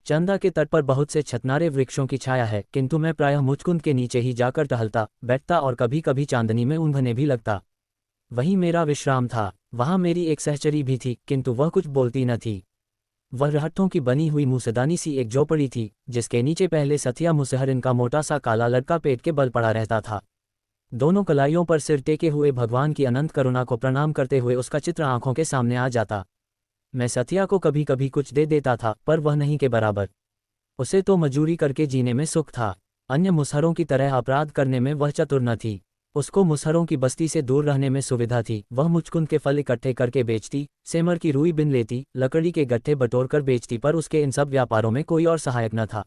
चंदा के तट पर बहुत से छतनारे वृक्षों की छाया है, किंतु मैं प्रायः मुचकुंद के नीचे ही जाकर टहलता बैठता और कभी कभी चांदनी में ऊँघने भी लगता। वही मेरा विश्राम था। वहाँ मेरी एक सहचरी भी थी, किंतु वह कुछ बोलती न थी। वह रहट्टों की बनी हुई मुसदानी सी एक झोपड़ी थी, जिसके नीचे पहले सथिया मुसहरिन का मोटा सा काला लड़का पेट के बल पड़ा रहता था। दोनों कलाइयों पर सिर टेके हुए भगवान की अनंत करुणा को प्रणाम करते हुए उसका चित्र आंखों के सामने आ जाता। मैं सथिया को कभी कभी कुछ दे देता था, पर वह नहीं के बराबर। उसे तो मजूरी करके जीने में सुख था। अन्य मुसहरों की तरह अपराध करने में वह चतुर न थी। उसको मुसहरों की बस्ती से दूर रहने में सुविधा थी। वह मुचकुंद के फल इकट्ठे करके बेचती, सेमर की रुई बिन लेती, लकड़ी के गट्ठे बटोर कर बेचती, पर उसके इन सब व्यापारों में कोई और सहायक न था।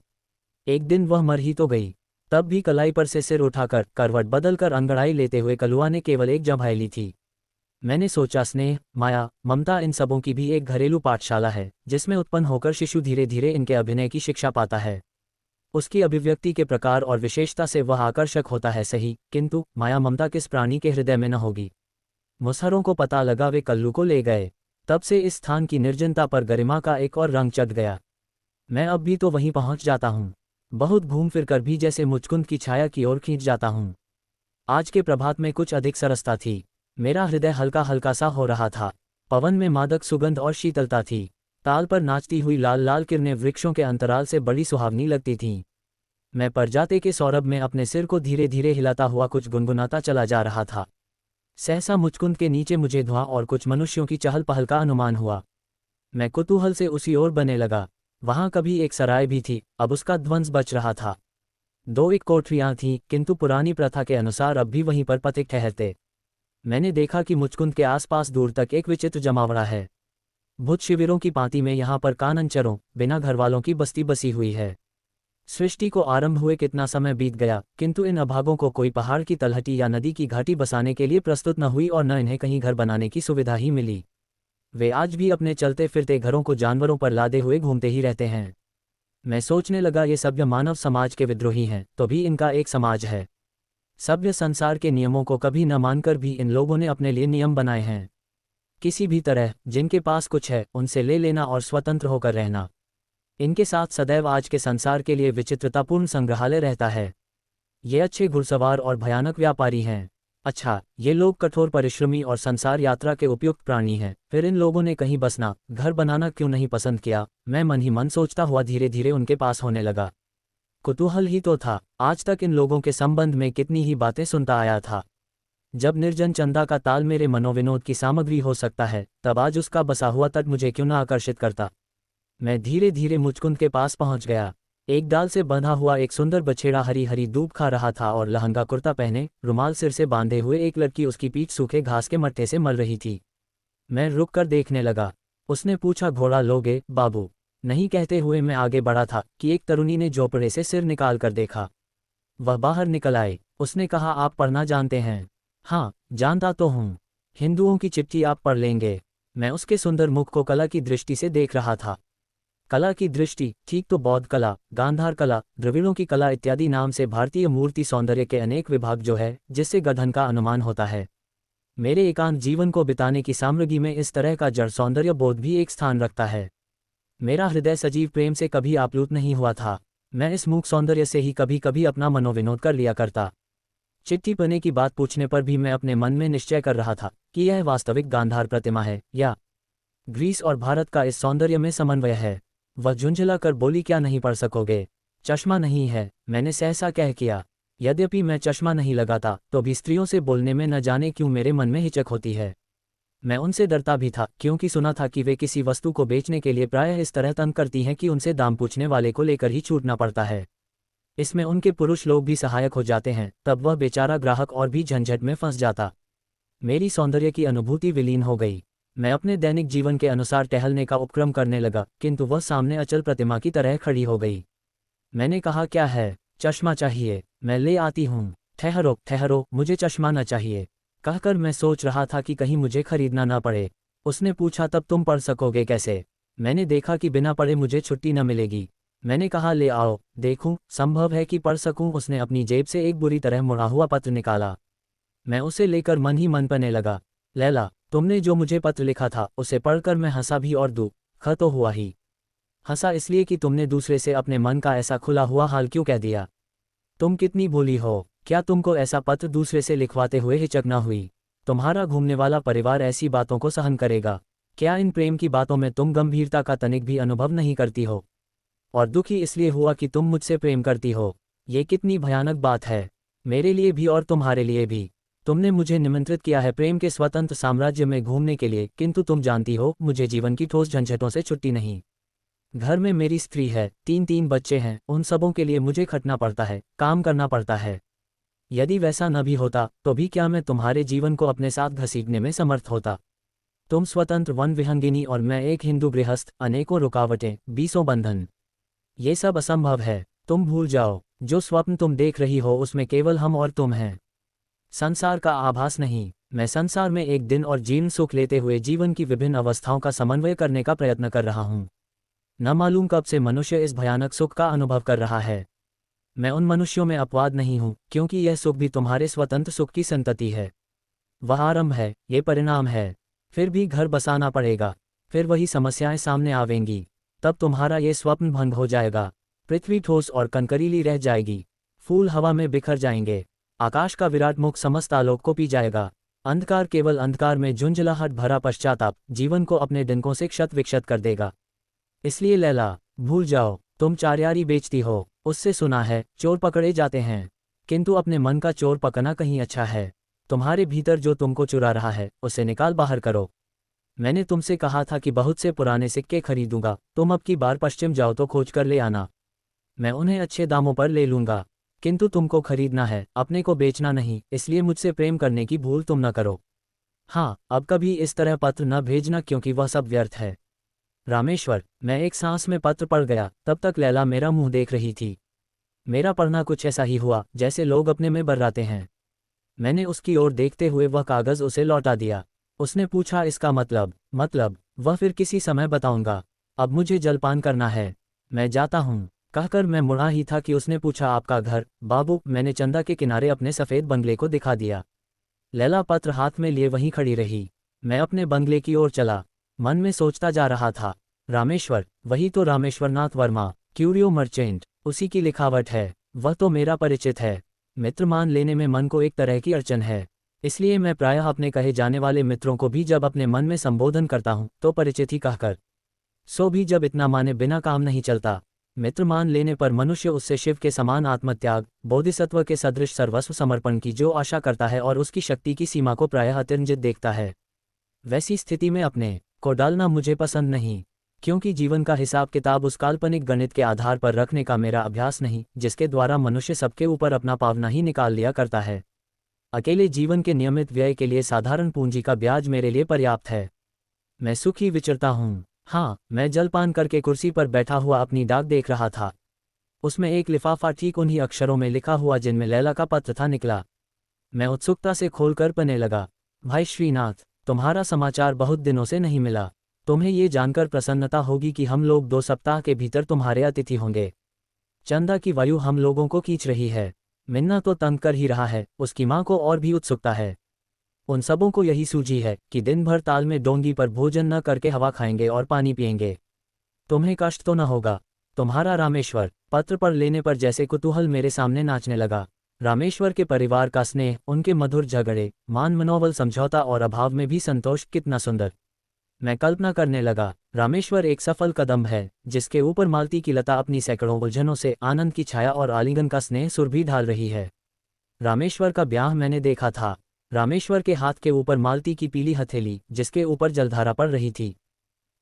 एक दिन वह मर ही तो गई। तब भी कलाई पर से सिर उठाकर करवट बदलकर अंगड़ाई लेते हुए कलुआ ने केवल एक जम्हाई ली थी। मैंने सोचा, स्नेह, माया, ममता, इन सबों की भी एक घरेलू पाठशाला है, जिसमें उत्पन्न होकर शिशु धीरे धीरे इनके अभिनय की शिक्षा पाता है। उसकी अभिव्यक्ति के प्रकार और विशेषता से वह आकर्षक होता है सही, किंतु माया ममता किस प्राणी के हृदय में न होगी। मुसहरों को पता लगा, वे कल्लू को ले गए। तब से इस स्थान की निर्जनता पर गरिमा का एक और रंग चढ़ गया। मैं अब भी तो वहीं पहुंच जाता हूँ। बहुत घूम फिर कर भी जैसे मुचकुंद की छाया की ओर खींच जाता हूँ। आज के प्रभात में कुछ अधिक सरसता थी। मेरा हृदय हल्का हल्का सा हो रहा था। पवन में मादक सुगंध और शीतलता थी। ताल पर नाचती हुई लाल लाल किरणें वृक्षों के अंतराल से बड़ी सुहावनी लगती थीं। मैं परजाते के सौरभ में अपने सिर को धीरे धीरे हिलाता हुआ कुछ गुनगुनाता चला जा रहा था। सहसा मुचकुंद के नीचे मुझे धुआं और कुछ मनुष्यों की चहल पहल का अनुमान हुआ। मैं कुतूहल से उसी ओर बने लगा। वहां कभी एक सराय भी थी, अब उसका ध्वंस बच रहा था। दो एक कोठरियां थीं, किंतु पुरानी प्रथा के अनुसार अब भी वहीं पर पथिक ठहरते। मैंने देखा कि मुचकुंद के आसपास दूर तक एक विचित्र जमावड़ा है। भूत शिविरों की पांति में यहाँ पर काननचरों, बिना घरवालों की बस्ती बसी हुई है। सृष्टि को आरंभ हुए कितना समय बीत गया, किंतु इन अभागों को कोई पहाड़ की तलहटी या नदी की घाटी बसाने के लिए प्रस्तुत न हुई और न इन्हें कहीं घर बनाने की सुविधा ही मिली। वे आज भी अपने चलते फिरते घरों को जानवरों पर लादे हुए घूमते ही रहते हैं। मैं सोचने लगा, ये सभ्य मानव समाज के विद्रोही हैं, तो भी इनका एक समाज है। सभ्य संसार के नियमों को कभी न मानकर भी इन लोगों ने अपने लिए नियम बनाए हैं। किसी भी तरह जिनके पास कुछ है उनसे ले लेना और स्वतंत्र होकर रहना। इनके साथ सदैव आज के संसार के लिए विचित्रतापूर्ण संग्रहालय रहता है। ये अच्छे घुड़सवार और भयानक व्यापारी हैं। अच्छा, ये लोग कठोर परिश्रमी और संसार यात्रा के उपयुक्त प्राणी हैं। फिर इन लोगों ने कहीं बसना, घर बनाना क्यों नहीं पसंद किया? मैं मन ही मन सोचता हुआ धीरे धीरे उनके पास होने लगा। कुतूहल ही तो था। आज तक इन लोगों के संबंध में कितनी ही बातें सुनता आया था। जब निर्जन चंदा का ताल मेरे मनोविनोद की सामग्री हो सकता है, तब आज उसका बसा हुआ तट मुझे क्यों न आकर्षित करता। मैं धीरे धीरे मुचकुंद के पास पहुंच गया। एक डाल से बंधा हुआ एक सुंदर बछेड़ा हरी हरी दूब खा रहा था और लहंगा कुर्ता पहने, रुमाल सिर से बांधे हुए एक लड़की उसकी पीठ सूखे घास के मट्टे से मल रही थी। मैं रुक कर देखने लगा। उसने पूछा, घोड़ा लोगे बाबू? नहीं कहते हुए मैं आगे बढ़ा था कि एक तरुणी ने झोपड़े से सिर निकाल कर देखा। वह बाहर निकल आए। उसने कहा, आप पढ़ना जानते हैं? हाँ, जानता तो हूँ। हिंदुओं की चिट्ठी आप पढ़ लेंगे। मैं उसके सुंदर मुख को कला की दृष्टि से देख रहा था। कला की दृष्टि, ठीक तो बौद्ध कला, गांधार कला, द्रविड़ों की कला इत्यादि नाम से भारतीय मूर्ति सौंदर्य के अनेक विभाग जो है, जिससे गधन का अनुमान होता है। मेरे एकांत जीवन को बिताने की सामग्री में इस तरह का जड़ सौंदर्य बोध भी एक स्थान रखता है। मेरा हृदय सजीव प्रेम से कभी आप्लुत नहीं हुआ था। मैं इस मूक सौंदर्य से ही कभी कभी अपना मनोविनोद कर लिया करता। चिट्ठी पढ़ने की बात पूछने पर भी मैं अपने मन में निश्चय कर रहा था कि यह वास्तविक गांधार प्रतिमा है या ग्रीस और भारत का इस सौंदर्य में समन्वय है। वह झुंझला कर बोली, क्या नहीं पढ़ सकोगे? चश्मा नहीं है, मैंने सहसा कह किया। यद्यपि मैं चश्मा नहीं लगाता, तो भी स्त्रियों से बोलने में न जाने क्यों मेरे मन में हिचक होती है। मैं उनसे डरता भी था, क्योंकि सुना था कि वे किसी वस्तु को बेचने के लिए प्रायः इस तरह तंग करती हैं कि उनसे दाम पूछने वाले को लेकर ही छूटना पड़ता है। इसमें उनके पुरुष लोग भी सहायक हो जाते हैं, तब वह बेचारा ग्राहक और भी झंझट में फंस जाता। मेरी सौंदर्य की अनुभूति विलीन हो गई। मैं अपने दैनिक जीवन के अनुसार टहलने का उपक्रम करने लगा, किंतु वह सामने अचल प्रतिमा की तरह खड़ी हो गई। मैंने कहा, क्या है? चश्मा चाहिए, मैं ले आती हूँ। ठहरो ठहरो, मुझे चश्मा न चाहिए, कहकर मैं सोच रहा था कि कहीं मुझे खरीदना ना पड़े। उसने पूछा, तब तुम पढ़ सकोगे कैसे? मैंने देखा कि बिना पढ़े मुझे छुट्टी न मिलेगी। मैंने कहा, ले आओ, देखूं, संभव है कि पढ़ सकूं। उसने अपनी जेब से एक बुरी तरह मुड़ा हुआ पत्र निकाला। मैं उसे लेकर मन ही मन पढ़ने लगा। लैला, तुमने जो मुझे पत्र लिखा था, उसे पढ़कर मैं हंसा भी और दुख तो हुआ ही। हंसा इसलिए कि तुमने दूसरे से अपने मन का ऐसा खुला हुआ हाल क्यों कह दिया। तुम कितनी भोली हो, क्या तुमको ऐसा पत्र दूसरे से लिखवाते हुए हिचक न हुई। तुम्हारा घूमने वाला परिवार ऐसी बातों को सहन करेगा। क्या इन प्रेम की बातों में तुम गंभीरता का तनिक भी अनुभव नहीं करती हो? और दुखी इसलिए हुआ कि तुम मुझसे प्रेम करती हो। ये कितनी भयानक बात है, मेरे लिए भी और तुम्हारे लिए भी। तुमने मुझे निमंत्रित किया है प्रेम के स्वतंत्र साम्राज्य में घूमने के लिए, किंतु तुम जानती हो मुझे जीवन की ठोस झंझटों से छुट्टी नहीं। घर में मेरी स्त्री है, 3 बच्चे हैं, उन सबों के लिए मुझे खटना पड़ता है, काम करना पड़ता है। यदि वैसा न भी होता तो भी क्या मैं तुम्हारे जीवन को अपने साथ घसीटने में समर्थ होता? तुम स्वतंत्र वन विहंगिनी और मैं एक हिंदू गृहस्थ, अनेकों रुकावटें, बीसों बंधन। ये सब असंभव है। तुम भूल जाओ, जो स्वप्न तुम देख रही हो उसमें केवल हम और तुम हैं। संसार का आभास नहीं। मैं संसार में एक दिन और जीर्ण सुख लेते हुए जीवन की विभिन्न अवस्थाओं का समन्वय करने का प्रयत्न कर रहा हूँ। न मालूम कब से मनुष्य इस भयानक सुख का अनुभव कर रहा है। मैं उन मनुष्यों में अपवाद नहीं हूँ, क्योंकि यह सुख भी तुम्हारे स्वतंत्र सुख की संतति है। वह आरंभ है, ये परिणाम है। फिर भी घर बसाना पड़ेगा, फिर वही समस्याएं सामने आवेंगी। तब तुम्हारा ये स्वप्न भंग हो जाएगा। पृथ्वी ठोस और कनकरीली रह जाएगी, फूल हवा में बिखर जाएंगे, आकाश का विराट मुख समस्त आलोक को पी जाएगा। अंधकार केवल अंधकार में झुंझलाहट भरा पश्चाताप जीवन को अपने डिंकों से क्षत विक्षत कर देगा। इसलिए लैला, भूल जाओ, तुम चारियारी बेचती हो, उससे सुना है चोर पकड़े जाते हैं, किंतु अपने मन का चोर पकड़ना कहीं अच्छा है। तुम्हारे भीतर जो तुमको चुरा रहा है उसे निकाल बाहर करो। मैंने तुमसे कहा था कि बहुत से पुराने सिक्के खरीदूंगा, तुम अब की बार पश्चिम जाओ तो खोज कर ले आना। मैं उन्हें अच्छे दामों पर ले लूंगा, किंतु तुमको खरीदना है, अपने को बेचना नहीं। इसलिए मुझसे प्रेम करने की भूल तुम न करो। हाँ, अब कभी इस तरह पत्र न भेजना, क्योंकि वह सब व्यर्थ है। रामेश्वर, मैं एक सांस में पत्र पढ़ गया, तब तक लैला मेरा मुंह देख रही थी। मेरा पढ़ना कुछ ऐसा ही हुआ जैसे लोग अपने में बर्राते हैं। मैंने उसकी ओर देखते हुए वह कागज उसे लौटा दिया। उसने पूछा, इसका मतलब? वह फिर किसी समय बताऊंगा, अब मुझे जलपान करना है, मैं जाता हूँ, कहकर मैं मुड़ा ही था कि उसने पूछा, आपका घर? बाबू, मैंने चंदा के किनारे अपने सफ़ेद बंगले को दिखा दिया। लैला पत्र हाथ में लिए वहीं खड़ी रही। मैं अपने बंगले की ओर चला, मन में सोचता जा रहा था, रामेश्वर, वही तो रामेश्वरनाथ वर्मा, क्यूरियो मर्चेंट, उसी की लिखावट है। वह तो मेरा परिचित है। मित्र मान लेने में मन को एक तरह की अड़चन है, इसलिए मैं प्रायः अपने कहे जाने वाले मित्रों को भी जब अपने मन में संबोधन करता हूँ तो परिचित ही कहकर। सो भी जब इतना माने बिना काम नहीं चलता। मित्र मान लेने पर मनुष्य उससे शिव के समान आत्मत्याग, बोधिसत्व के सदृश सर्वस्व समर्पण की जो आशा करता है और उसकी शक्ति की सीमा को प्रायः अतिरंजित देखता है। वैसी स्थिति में अपने को डालना मुझे पसंद नहीं, क्योंकि जीवन का हिसाब किताब उस काल्पनिक गणित के आधार पर रखने का मेरा अभ्यास नहीं जिसके द्वारा मनुष्य सबके ऊपर अपना पावना ही निकाल लिया करता है। अकेले जीवन के नियमित व्यय के लिए साधारण पूंजी का ब्याज मेरे लिए पर्याप्त है। मैं सुखी विचरता हूँ। हाँ, मैं जलपान करके कुर्सी पर बैठा हुआ अपनी डाक देख रहा था। उसमें एक लिफाफा ठीक उन्हीं अक्षरों में लिखा हुआ जिनमें लैला का पत्र था निकला। मैं उत्सुकता से खोलकर पढ़ने लगा। भाई श्रीनाथ, तुम्हारा समाचार बहुत दिनों से नहीं मिला। तुम्हें ये जानकर प्रसन्नता होगी कि हम लोग 2 सप्ताह के भीतर तुम्हारे अतिथि होंगे। चंदा की वायु हम लोगों को खींच रही है। मिन्ना तो तंग कर ही रहा है, उसकी माँ को और भी उत्सुकता है। उन सबों को यही सूझी है कि दिन भर ताल में डोंगी पर भोजन न करके हवा खाएंगे और पानी पिएंगे। तुम्हें कष्ट तो न होगा। तुम्हारा रामेश्वर। पत्र पढ़ लेने पर जैसे कुतूहल मेरे सामने नाचने लगा। रामेश्वर के परिवार का स्नेह, उनके मधुर झगड़े, मान मनोबल, समझौता और अभाव में भी संतोष, कितना सुंदर। मैं कल्पना करने लगा, रामेश्वर एक सफल कदम है जिसके ऊपर मालती की लता अपनी सैकड़ों उलझनों से आनंद की छाया और आलिंगन का स्नेह सुरभि ढाल रही है। रामेश्वर का ब्याह मैंने देखा था। रामेश्वर के हाथ के ऊपर मालती की पीली हथेली जिसके ऊपर जलधारा पड़ रही थी।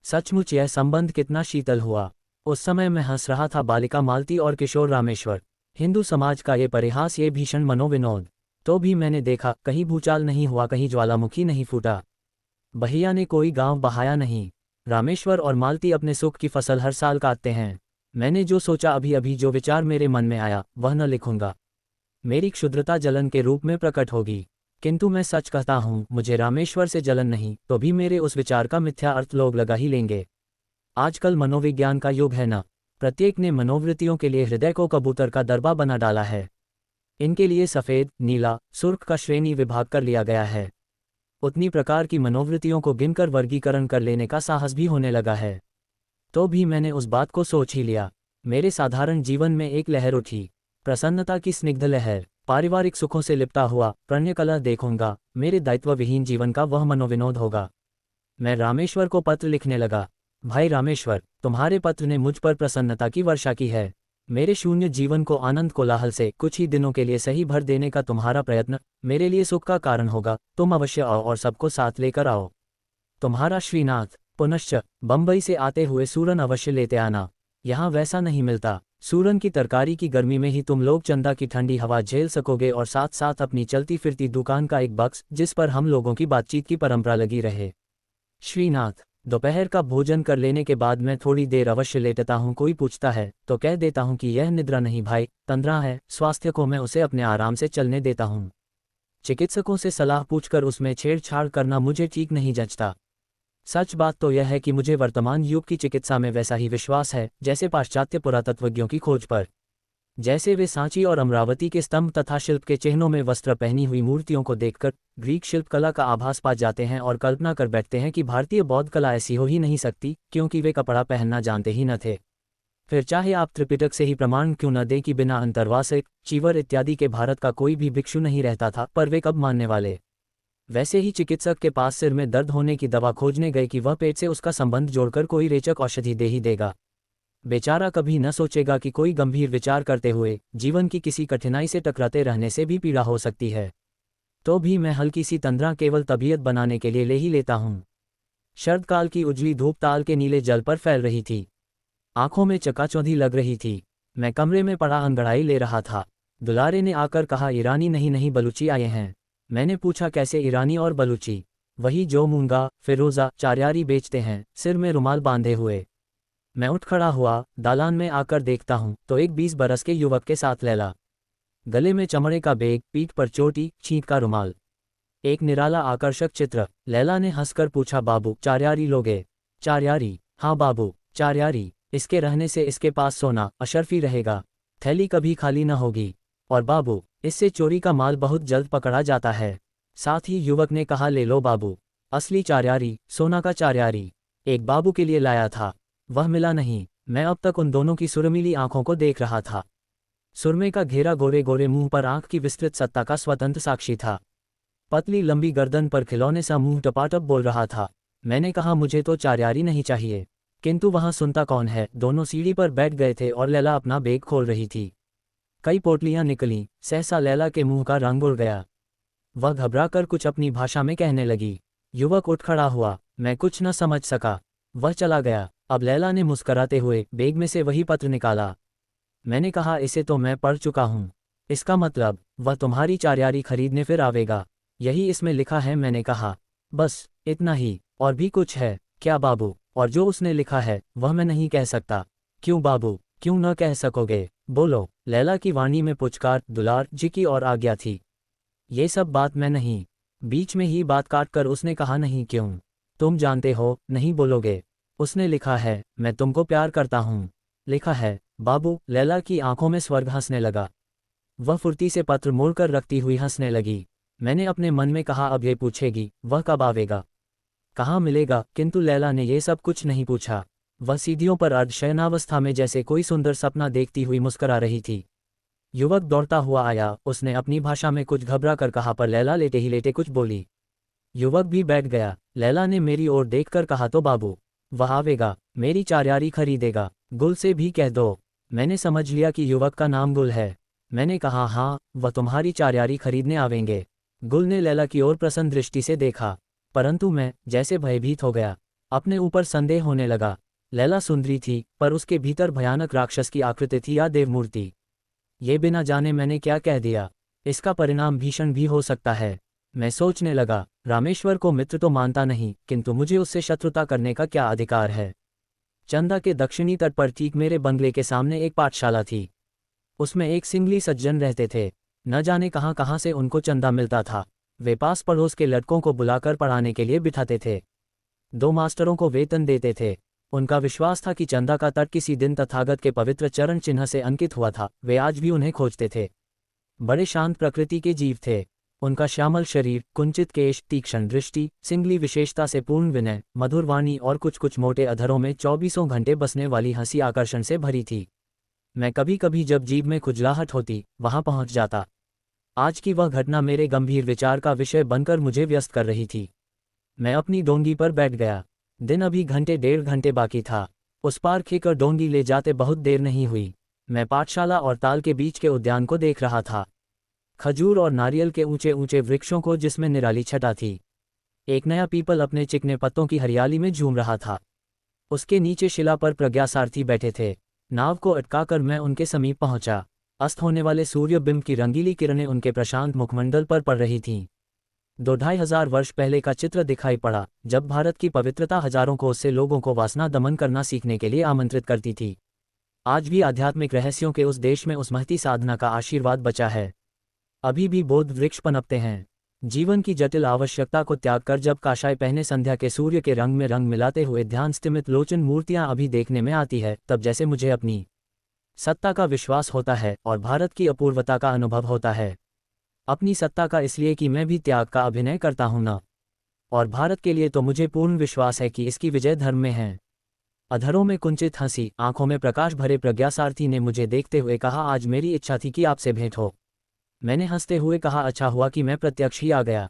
सचमुच यह संबंध कितना शीतल हुआ। उस समय मैं हंस रहा था, बालिका मालती और किशोर रामेश्वर। हिंदू समाज का ये परिहास, ये भीषण मनोविनोद। तो भी मैंने देखा, कहीं भूचाल नहीं हुआ, कहीं ज्वालामुखी नहीं फूटा, बहिया ने कोई गांव बहाया नहीं। रामेश्वर और मालती अपने सुख की फसल हर साल काटते हैं। मैंने जो सोचा, अभी अभी जो विचार मेरे मन में आया, वह न लिखूंगा। मेरी क्षुद्रता जलन के रूप में प्रकट होगी, किंतु मैं सच कहता हूँ, मुझे रामेश्वर से जलन नहीं, तो भी मेरे उस विचार का मिथ्या अर्थ लोग लगा ही लेंगे। आजकल मनोविज्ञान का युग है न, प्रत्येक ने मनोवृत्तियों के लिए हृदय को कबूतर का दरबा बना डाला है। इनके लिए सफ़ेद, नीला, सुर्ख का श्रेणी विभाग कर लिया गया है। उतनी प्रकार की मनोवृत्तियों को गिनकर वर्गीकरण कर लेने का साहस भी होने लगा है। तो भी मैंने उस बात को सोच ही लिया। मेरे साधारण जीवन में एक लहर उठी, प्रसन्नता की स्निग्ध लहर। पारिवारिक सुखों से लिपटा हुआ प्रणयकला देखूंगा, मेरे दायित्व विहीन जीवन का वह मनोविनोद होगा। मैं रामेश्वर को पत्र लिखने लगा। भाई रामेश्वर, तुम्हारे पत्र ने मुझ पर प्रसन्नता की वर्षा की है। मेरे शून्य जीवन को आनंद कोलाहल से कुछ ही दिनों के लिए सही भर देने का तुम्हारा प्रयत्न मेरे लिए सुख का कारण होगा। तुम अवश्य आओ और सबको साथ लेकर आओ। तुम्हारा श्रीनाथ। पुनश्च बंबई से आते हुए सूरन अवश्य लेते आना, यहाँ वैसा नहीं मिलता। सूरन की तरकारी की गर्मी में ही तुम लोग चंदा की ठंडी हवा झेल सकोगे और साथ साथ अपनी चलती फिरती दुकान का एक बक्स जिस पर हम लोगों की बातचीत की परंपरा लगी रहे। श्रीनाथ। दोपहर का भोजन कर लेने के बाद मैं थोड़ी देर अवश्य लेटता हूँ। कोई पूछता है तो कह देता हूँ कि यह निद्रा नहीं भाई, तंद्रा है। स्वास्थ्य को मैं उसे अपने आराम से चलने देता हूँ। चिकित्सकों से सलाह पूछकर उसमें छेड़छाड़ करना मुझे ठीक नहीं जचता। सच बात तो यह है कि मुझे वर्तमान युग की चिकित्सा में वैसा ही विश्वास है जैसे पाश्चात्य पुरातत्वज्ञों की खोज पर। जैसे वे सांची और अमरावती के स्तंभ तथा शिल्प के चिन्हों में वस्त्र पहनी हुई मूर्तियों को देखकर ग्रीक शिल्पकला का आभास पा जाते हैं और कल्पना कर बैठते हैं कि भारतीय बौद्ध कला ऐसी हो ही नहीं सकती, क्योंकि वे कपड़ा पहनना जानते ही न थे। फिर चाहे आप त्रिपिटक से ही प्रमाण क्यों न दें कि बिना अंतर्वासिक चीवर इत्यादि के भारत का कोई भी भिक्षु नहीं रहता था, पर वे कब मानने वाले। वैसे ही चिकित्सक के पास सिर में दर्द होने की दवा खोजने गए कि वह पेट से उसका संबंध जोड़कर कोई रेचक औषधि दे ही देगा। बेचारा कभी न सोचेगा कि कोई गंभीर विचार करते हुए जीवन की किसी कठिनाई से टकराते रहने से भी पीड़ा हो सकती है। तो भी मैं हल्की सी तंद्रा केवल तबीयत बनाने के लिए ले ही लेता हूँ। शरदकाल की उजली धूप ताल के नीले जल पर फैल रही थी, आंखों में चकाचौंधी लग रही थी। मैं कमरे में पड़ा अंगड़ाई ले रहा था। दुलारे ने आकर कहा, ईरानी नहीं बलूची आए हैं। मैंने पूछा, कैसे ईरानी और बलूची? वही जो मूंगा फिरोजा चार्यारी बेचते हैं, सिर में रुमाल बांधे हुए। मैं उठ खड़ा हुआ। दालान में आकर देखता हूँ तो एक 20 बरस के युवक के साथ लैला, गले में चमड़े का बेग, पीठ पर चोटी, छींट का रुमाल, एक निराला आकर्षक चित्र। लैला ने हंसकर पूछा, बाबू चार्यारी लोगे? चार्यारी? हाँ बाबू चार्यारी। इसके रहने से इसके पास सोना अशर्फी रहेगा, थैली कभी खाली न होगी। और बाबू, इससे चोरी का माल बहुत जल्द पकड़ा जाता है। साथ ही युवक ने कहा, ले लो बाबू, असली चार्यारी, सोना का चार्यारी। एक बाबू के लिए लाया था, वह मिला नहीं। मैं अब तक उन दोनों की सुरमीली आंखों को देख रहा था। सुरमे का घेरा गोरे गोरे मुंह पर आंख की विस्तृत सत्ता का स्वतंत्र साक्षी था। पतली लंबी गर्दन पर खिलौने सा मुंह टपाटप बोल रहा था। मैंने कहा, मुझे तो चार्यारी नहीं चाहिए, किंतु वहां सुनता कौन है। दोनों सीढ़ी पर बैठ गए थे और लैला अपना बेग खोल रही थी। कई पोटलियां निकलीं। सहसा लैला के मुंह का रंग उड़ गया। वह घबराकर कुछ अपनी भाषा में कहने लगी। युवक उठ खड़ा हुआ। मैं कुछ न समझ सका, वह चला गया। अब लैला ने मुस्कराते हुए बेग में से वही पत्र निकाला। मैंने कहा, इसे तो मैं पढ़ चुका हूँ। इसका मतलब वह तुम्हारी चार्यारी खरीदने फिर आवेगा, यही इसमें लिखा है। मैंने कहा, बस इतना ही? और भी कुछ है क्या बाबू? और जो उसने लिखा है वह मैं नहीं कह सकता। क्यों बाबू, क्यों न कह सकोगे? बोलो। लैला की वाणी में पुचकार, दुलार, जिकी और आज्ञा थी। ये सब बात मैं नहीं। बीच में ही बात काट कर उसने कहा, नहीं क्यों? तुम जानते हो नहीं बोलोगे। उसने लिखा है, मैं तुमको प्यार करता हूँ। लिखा है बाबू। लैला की आंखों में स्वर्ग हंसने लगा। वह फुर्ती से पत्र मोड़कर रखती हुई हंसने लगी। मैंने अपने मन में कहा, अब ये पूछेगी वह कब आवेगा, कहाँ मिलेगा। किंतु लैला ने ये सब कुछ नहीं पूछा। वह सीढ़ियों पर अर्धशयनावस्था में जैसे कोई सुंदर सपना देखती हुई मुस्करा रही थी। युवक दौड़ता हुआ आया। उसने अपनी भाषा में कुछ घबरा कर कहा, पर लैला लेटे ही लेटे कुछ बोली। युवक भी बैठ गया। लैला ने मेरी ओर देखकर कहा, तो बाबू वह आवेगा, मेरी चार्यारी खरीदेगा। गुल से भी कह दो। मैंने समझ लिया कि युवक का नाम गुल है। मैंने कहा, हाँ, वह तुम्हारी चार्यारी खरीदने आवेंगे। गुल ने लैला की ओर प्रसन्न दृष्टि से देखा, परंतु मैं जैसे भयभीत हो गया। अपने ऊपर संदेह होने लगा। लैला सुंदरी थी, पर उसके भीतर भयानक राक्षस की आकृति थी या देवमूर्ति। ये बिना जाने मैंने क्या कह दिया, इसका परिणाम भीषण भी हो सकता है। मैं सोचने लगा, रामेश्वर को मित्र तो मानता नहीं, किंतु मुझे उससे शत्रुता करने का क्या अधिकार है। चंदा के दक्षिणी तट पर ठीक मेरे बंगले के सामने एक पाठशाला थी। उसमें एक सिंगली सज्जन रहते थे। न जाने कहाँ कहाँ से उनको चंदा मिलता था। वे पास पड़ोस के लड़कों को बुलाकर पढ़ाने के लिए बिठाते थे। 2 मास्टरों को वेतन देते थे। उनका विश्वास था कि चंदा का तट किसी दिन तथागत के पवित्र चरण चिन्ह से अंकित हुआ था। वे आज भी उन्हें खोजते थे। बड़े शांत प्रकृति के जीव थे। उनका श्यामल शरीर, कुंचित केश, तीक्ष्ण दृष्टि, सिंगली विशेषता से पूर्ण विनय, मधुर वाणी और कुछ कुछ मोटे अधरों में 24 घंटे बसने वाली हंसी आकर्षण से भरी थी। मैं कभी कभी जब जीभ में खुजलाहट होती, वहां पहुंच जाता। आज की वह घटना मेरे गंभीर विचार का विषय बनकर मुझे व्यस्त कर रही थी। मैं अपनी डोंगी पर बैठ गया। दिन अभी घंटे 1.5 घंटे बाकी था। उस पार खींचकर डोंगी ले जाते बहुत देर नहीं हुई। मैं पाठशाला और ताल के बीच के उद्यान को देख रहा था, खजूर और नारियल के ऊंचे ऊंचे वृक्षों को जिसमें निराली छटा थी। एक नया पीपल अपने चिकने पत्तों की हरियाली में झूम रहा था। उसके नीचे शिला पर प्रज्ञासारथी बैठे थे। नाव को अटकाकर मैं उनके समीप पहुंचा। अस्त होने वाले सूर्य बिंब की रंगीली किरणें उनके प्रशांत मुखमंडल पर पड़ रही थीं। 2-2.5 हजार वर्ष पहले का चित्र दिखाई पड़ा, जब भारत की पवित्रता हजारों कोस से लोगों को वासना दमन करना सीखने के लिए आमंत्रित करती थी। आज भी आध्यात्मिक रहस्यों के उस देश में उस महती साधना का आशीर्वाद बचा है। अभी भी बोध वृक्ष पनपते हैं। जीवन की जटिल आवश्यकता को त्याग कर जब काशाय पहने संध्या के सूर्य के रंग में रंग मिलाते हुए ध्यान स्तिमित लोचन मूर्तियां अभी देखने में आती है, तब जैसे मुझे अपनी सत्ता का विश्वास होता है और भारत की अपूर्वता का अनुभव होता है। अपनी सत्ता का इसलिए कि मैं भी त्याग का अभिनय करता हूं न, और भारत के लिए तो मुझे पूर्ण विश्वास है कि इसकी विजय धर्म में है। अधरों में कुंचित हंसी, आंखों में प्रकाश भरे प्रज्ञासारथी ने मुझे देखते हुए कहा, आज मेरी इच्छा थी कि आपसे भेंट हो। मैंने हंसते हुए कहा, अच्छा हुआ कि मैं प्रत्यक्ष ही आ गया,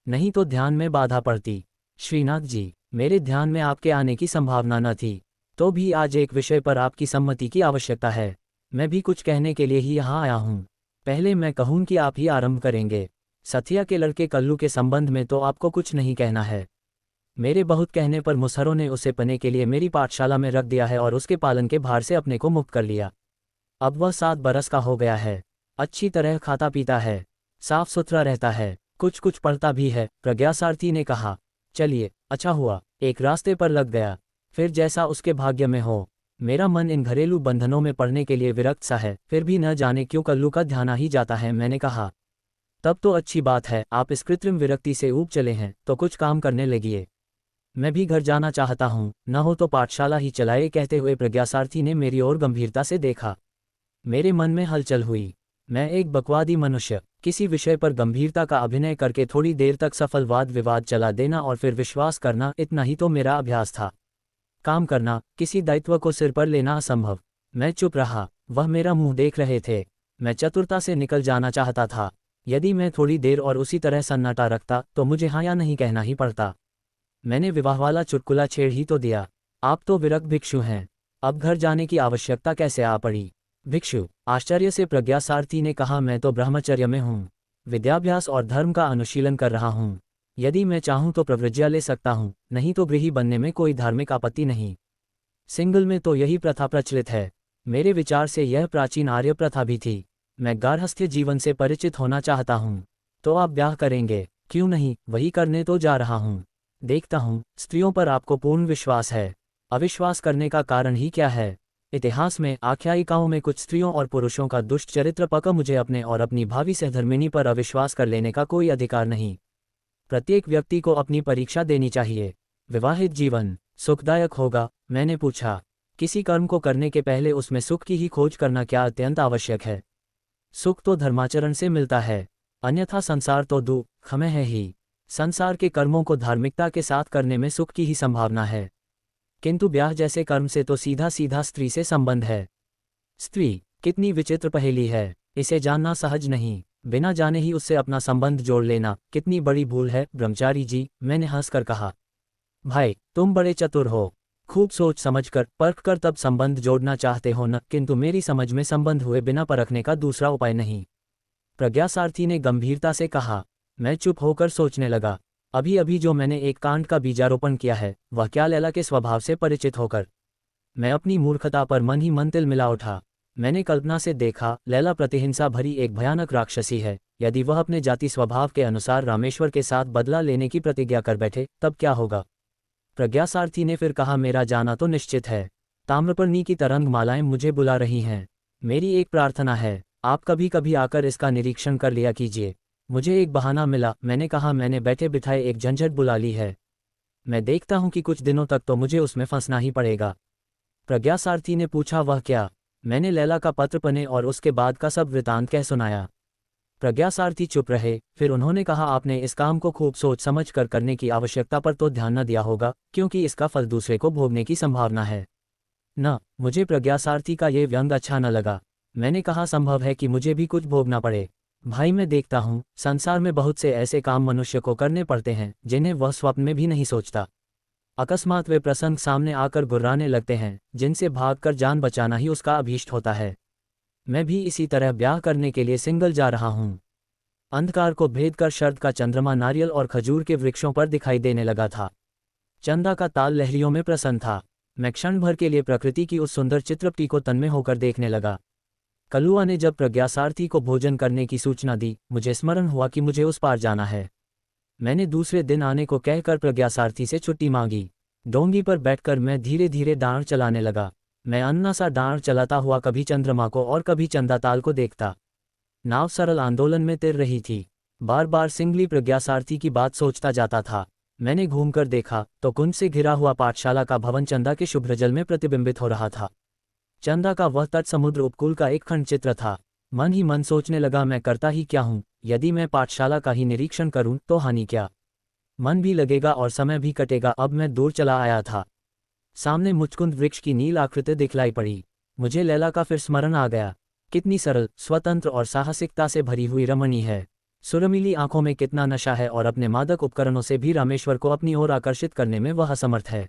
नहीं तो ध्यान में बाधा पड़ती। श्रीनाथ जी, मेरे ध्यान में आपके आने की संभावना न थी, तो भी आज एक विषय पर आपकी सम्मति की आवश्यकता है। मैं भी कुछ कहने के लिए ही यहाँ आया हूँ। पहले मैं कहूँ कि आप ही आरंभ करेंगे। सथिया के लड़के कल्लू के संबंध में तो आपको कुछ नहीं कहना है। मेरे बहुत कहने पर मुसहरों ने उसे पने के लिए मेरी पाठशाला में रख दिया है और उसके पालन के भार से अपने को मुक्त कर लिया। अब वह 7 बरस का हो गया है। अच्छी तरह खाता पीता है, साफ सुथरा रहता है, कुछ कुछ पढ़ता भी है। प्रज्ञासारथी ने कहा, चलिए, अच्छा हुआ, एक रास्ते पर लग गया। फिर जैसा उसके भाग्य में हो। मेरा मन इन घरेलू बंधनों में पड़ने के लिए विरक्त सा है, फिर भी न जाने क्यों कल्लू का ध्यान आ ही जाता है। मैंने कहा, तब तो अच्छी बात है, आप इस कृत्रिम विरक्ति से ऊब चले हैं, तो कुछ काम करने लगिए। मैं भी घर जाना चाहता हूँ, न हो तो पाठशाला ही चलाए। कहते हुए प्रज्ञासारथी ने मेरी ओर गंभीरता से देखा। मेरे मन में हलचल हुई। मैं एक बकवादी मनुष्य, किसी विषय पर गंभीरता का अभिनय करके थोड़ी देर तक सफल वाद विवाद चला देना और फिर विश्वास करना, इतना ही तो मेरा अभ्यास था। काम करना, किसी दायित्व को सिर पर लेना असंभव। मैं चुप रहा। वह मेरा मुंह देख रहे थे। मैं चतुरता से निकल जाना चाहता था। यदि मैं थोड़ी देर और उसी तरह सन्नाटा रखता तो मुझे हाँ या नहीं कहना ही पड़ता। मैंने विवाह वाला चुटकुला छेड़ ही तो दिया। आप तो विरक्त भिक्षु हैं, अब घर जाने की आवश्यकता कैसे आ पड़ी? भिक्षु, आश्चर्य से प्रज्ञासारथी ने कहा, मैं तो ब्रह्मचर्य में हूँ, विद्याभ्यास और धर्म का अनुशीलन कर रहा हूँ। यदि मैं चाहूँ तो प्रव्रज्या ले सकता हूँ, नहीं तो गृही बनने में कोई धार्मिक आपत्ति नहीं। सिंगल में तो यही प्रथा प्रचलित है। मेरे विचार से यह प्राचीन आर्य प्रथा भी थी। मैं गार्हस्थ्य जीवन से परिचित होना चाहता हूँ। तो आप ब्याह करेंगे? क्यों नहीं, वही करने तो जा रहा हूँ। देखता हूँ, स्त्रियों पर आपको पूर्ण विश्वास है। अविश्वास करने का कारण ही क्या है? इतिहास में, आख्यायिकाओं में कुछ स्त्रियों और पुरुषों का दुष्ट चरित्र पका मुझे अपने और अपनी भावी सहधर्मिणी पर अविश्वास कर लेने का कोई अधिकार नहीं। प्रत्येक व्यक्ति को अपनी परीक्षा देनी चाहिए। विवाहित जीवन सुखदायक होगा? मैंने पूछा। किसी कर्म को करने के पहले उसमें सुख की ही खोज करना क्या अत्यंत आवश्यक है? सुख तो धर्माचरण से मिलता है, अन्यथा संसार तो दुखमय है ही। संसार के कर्मों को धार्मिकता के साथ करने में सुख की ही संभावना है, किंतु ब्याह जैसे कर्म से तो सीधा सीधा स्त्री से संबंध है। स्त्री कितनी विचित्र पहेली है, इसे जानना सहज नहीं, बिना जाने ही उससे अपना संबंध जोड़ लेना कितनी बड़ी भूल है। ब्रह्मचारी जी, मैंने हंसकर कहा, भाई तुम बड़े चतुर हो, खूब सोच समझकर परख कर तब संबंध जोड़ना चाहते हो न, किंतु मेरी समझ में संबंध हुए बिना परखने का दूसरा उपाय नहीं। प्रज्ञासारथी ने गंभीरता से कहा। मैं चुप होकर सोचने लगा। अभी अभी जो मैंने एक कांड का बीजारोपण किया है, वह क्या लैला के स्वभाव से परिचित होकर? मैं अपनी मूर्खता पर मन ही मन तिल मिला उठा। मैंने कल्पना से देखा, लैला प्रतिहिंसा भरी एक भयानक राक्षसी है। यदि वह अपने जाति स्वभाव के अनुसार रामेश्वर के साथ बदला लेने की प्रतिज्ञा कर बैठे, तब क्या होगा? प्रज्ञासारथी ने फिर कहा, मेरा जाना तो निश्चित है। ताम्रपर्णी की तरंग मालाएं मुझे बुला रही हैं। मेरी एक प्रार्थना है, आप कभी कभी आकर इसका निरीक्षण कर लिया कीजिए। मुझे एक बहाना मिला। मैंने कहा, मैंने बैठे बिठाए एक झंझट बुला ली है। मैं देखता हूं कि कुछ दिनों तक तो मुझे उसमें फंसना ही पड़ेगा। प्रज्ञासारथी ने पूछा, वह क्या? मैंने लैला का पत्र पढ़े और उसके बाद का सब वृतांत कह सुनाया। प्रज्ञासारथी चुप रहे, फिर उन्होंने कहा, आपने इस काम को खूब सोच समझ कर करने की आवश्यकता पर तो ध्यान न दिया होगा, क्योंकि इसका फल दूसरे को भोगने की संभावना है। न, मुझे प्रज्ञासारथी का ये व्यंग अच्छा न लगा। मैंने कहा, संभव है कि मुझे भी कुछ भोगना पड़े। भाई, मैं देखता हूँ संसार में बहुत से ऐसे काम मनुष्य को करने पड़ते हैं जिन्हें वह स्वप्न में भी नहीं सोचता। अकस्मात वे प्रसंग सामने आकर गुर्राने लगते हैं जिनसे भागकर जान बचाना ही उसका अभीष्ट होता है। मैं भी इसी तरह ब्याह करने के लिए सिंगल जा रहा हूँ। अंधकार को भेद कर शरद का चंद्रमा नारियल और खजूर के वृक्षों पर दिखाई देने लगा था। चंदा का ताल लहरियों में प्रसन्न था। मैं क्षण भर के लिए प्रकृति की उस सुंदर चित्रपटी को तन्मय होकर देखने लगा। कलुआ ने जब प्रज्ञासारथी को भोजन करने की सूचना दी, मुझे स्मरण हुआ कि मुझे उस पार जाना है। मैंने दूसरे दिन आने को कहकर प्रज्ञासारथी से छुट्टी मांगी। डोंगी पर बैठकर मैं धीरे धीरे डांड चलाने लगा। मैं अन्ना सा डांड चलाता हुआ कभी चंद्रमा को और कभी चंदा ताल को देखता। नाव सरल आंदोलन में तिर रही थी। बार बार सिंगली प्रज्ञासारथी की बात सोचता जाता था। मैंने घूमकर देखा तो कुंज से घिरा हुआ पाठशाला का भवन चंदा के शुभ्र जल में प्रतिबिंबित हो रहा था। चंदा का वह तट समुद्र उपकूल का एक खंड चित्र था। मन ही मन सोचने लगा, मैं करता ही क्या हूँ? यदि मैं पाठशाला का ही निरीक्षण करूं तो हानि क्या? मन भी लगेगा और समय भी कटेगा। अब मैं दूर चला आया था। सामने मुचकुंद वृक्ष की नील आकृति दिखलाई पड़ी। मुझे लैला का फिर स्मरण आ गया। कितनी सरल, स्वतंत्र और साहसिकता से भरी हुई रमणी है। सुरमीली आंखों में कितना नशा है और अपने मादक उपकरणों से भी रामेश्वर को अपनी ओर आकर्षित करने में वह असमर्थ है।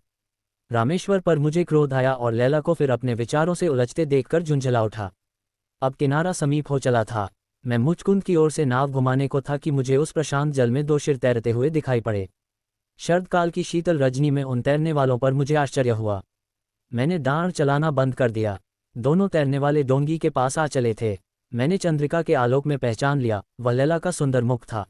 रामेश्वर पर मुझे क्रोध आया और लैला को फिर अपने विचारों से उलझते देखकर झुंझला उठा। अब किनारा समीप हो चला था। मैं मुचकुंद की ओर से नाव घुमाने को था कि मुझे उस प्रशांत जल में दो सिर तैरते हुए दिखाई पड़े। शरदकाल की शीतल रजनी में उन तैरने वालों पर मुझे आश्चर्य हुआ। मैंने डांड चलाना बंद कर दिया। दोनों तैरने वाले डोंगी के पास आ चले थे। मैंने चंद्रिका के आलोक में पहचान लिया, वह लैला का सुंदर मुख था।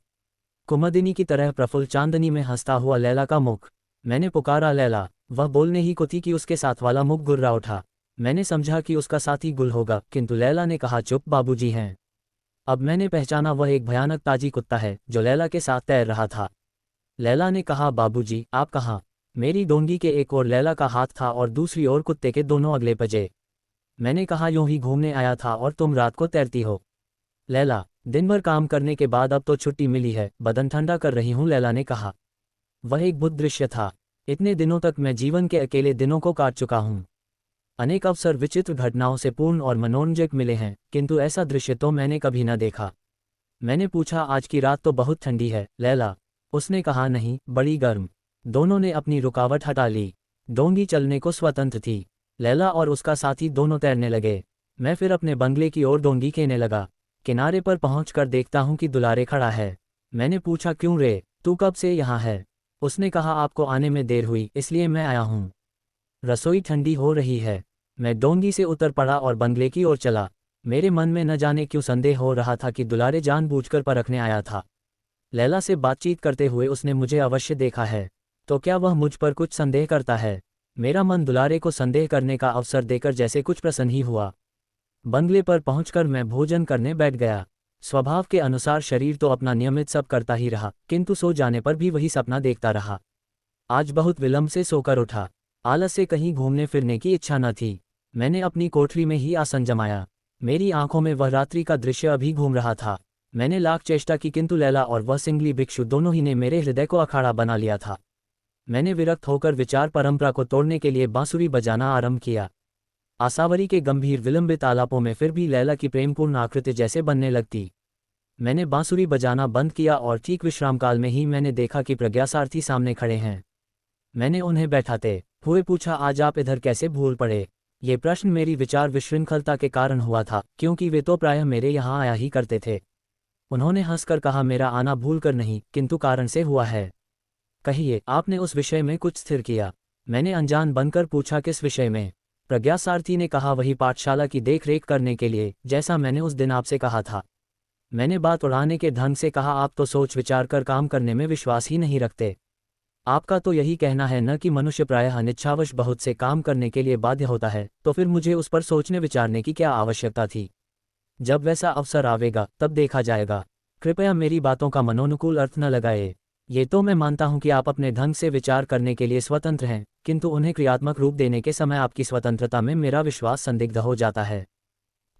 कुमुदिनी की तरह प्रफुल्ल चांदनी में हंसता हुआ लैला का मुख। मैंने पुकारा, लैला। वह बोलने ही को थी कि उसके साथ वाला मुख गुर्रा उठा। मैंने समझा कि उसका साथी गुल होगा, किंतु लैला ने कहा, चुप, बाबूजी हैं। अब मैंने पहचाना, वह एक भयानक ताजी कुत्ता है जो लैला के साथ तैर रहा था। लैला ने कहा, बाबूजी, आप कहाँ? मेरी डोंगी के एक ओर लैला का हाथ था और दूसरी ओर कुत्ते के दोनों अगले पजे। मैंने कहा, यूं ही घूमने आया था और तुम रात को तैरती हो। लैला, दिन भर काम करने के बाद अब तो छुट्टी मिली है, बदन ठंडा कर रही हूँ, लैला ने कहा। वह एक बुद्ध दृश्य था। इतने दिनों तक मैं जीवन के अकेले दिनों को काट चुका हूँ। अनेक अवसर विचित्र घटनाओं से पूर्ण और मनोरंजक मिले हैं, किंतु ऐसा दृश्य तो मैंने कभी न देखा। मैंने पूछा, आज की रात तो बहुत ठंडी है, लैला? उसने कहा, नहीं, बड़ी गर्म। दोनों ने अपनी रुकावट हटा ली। डोंगी चलने को स्वतंत्र थी। लैला और उसका साथी दोनों तैरने लगे। मैं फिर अपने बंगले की ओर डोंगी खेने लगा। किनारे पर पहुंचकर देखता हूं कि दुलारे खड़ा है। मैंने पूछा, क्यों रे, तू कब से यहाँ है? उसने कहा, आपको आने में देर हुई, इसलिए मैं आया हूँ। रसोई ठंडी हो रही है। मैं डोंगी से उतर पड़ा और बंगले की ओर चला। मेरे मन में न जाने क्यों संदेह हो रहा था कि दुलारे जानबूझकर परखने आया था। लैला से बातचीत करते हुए उसने मुझे अवश्य देखा है, तो क्या वह मुझ पर कुछ संदेह करता है? मेरा मन दुलारे को संदेह करने का अवसर देकर जैसे कुछ प्रसन्न ही हुआ। बंगले पर पहुंचकर मैं भोजन करने बैठ गया। स्वभाव के अनुसार शरीर तो अपना नियमित सब करता ही रहा, किंतु सो जाने पर भी वही सपना देखता रहा। आज बहुत विलंब से सोकर उठा। आलस से कहीं घूमने फिरने की इच्छा न थी। मैंने अपनी कोठरी में ही आसन जमाया। मेरी आंखों में वह रात्रि का दृश्य अभी घूम रहा था। मैंने लाख चेष्टा की, किंतु लैला और वह सिंगली भिक्षु दोनों ही ने मेरे हृदय को अखाड़ा बना लिया था। मैंने विरक्त होकर विचार परंपरा को तोड़ने के लिए बांसुरी बजाना आरंभ किया। आसावरी के गंभीर विलंबित आलापों में फिर भी लैला की प्रेमपूर्ण आकृति जैसे बनने लगती। मैंने बांसुरी बजाना बंद किया और ठीक विश्राम काल में ही मैंने देखा कि प्रज्ञासारथी सामने खड़े हैं। मैंने उन्हें बैठाते हुए पूछा, आज आप इधर कैसे भूल पड़े? ये प्रश्न मेरी विचार विशृंखलता के कारण हुआ था, क्योंकि वे तो प्रायः मेरे यहाँ आया ही करते थे। उन्होंने हंसकर कहा, मेरा आना भूल कर नहीं, किंतु कारण से हुआ है। कहिए, आपने उस विषय में कुछ स्थिर किया? मैंने अनजान बनकर पूछा, किस विषय में? प्रज्ञासारथी ने कहा, वही पाठशाला की देखरेख करने के लिए, जैसा मैंने उस दिन आपसे कहा था। मैंने बात उड़ाने के ढंग से कहा, आप तो सोच विचार कर काम करने में विश्वास ही नहीं रखते। आपका तो यही कहना है न कि मनुष्य प्रायः अनिच्छावश बहुत से काम करने के लिए बाध्य होता है, तो फिर मुझे उस पर सोचने विचारने की क्या आवश्यकता थी? जब वैसा अवसर आवेगा तब देखा जाएगा। कृपया मेरी बातों का मनोनुकूल अर्थ न लगाए। ये तो मैं मानता हूं कि आप अपने ढंग से विचार करने के लिए स्वतंत्र हैं, किंतु उन्हें क्रियात्मक रूप देने के समय आपकी स्वतंत्रता में मेरा विश्वास संदिग्ध हो जाता है।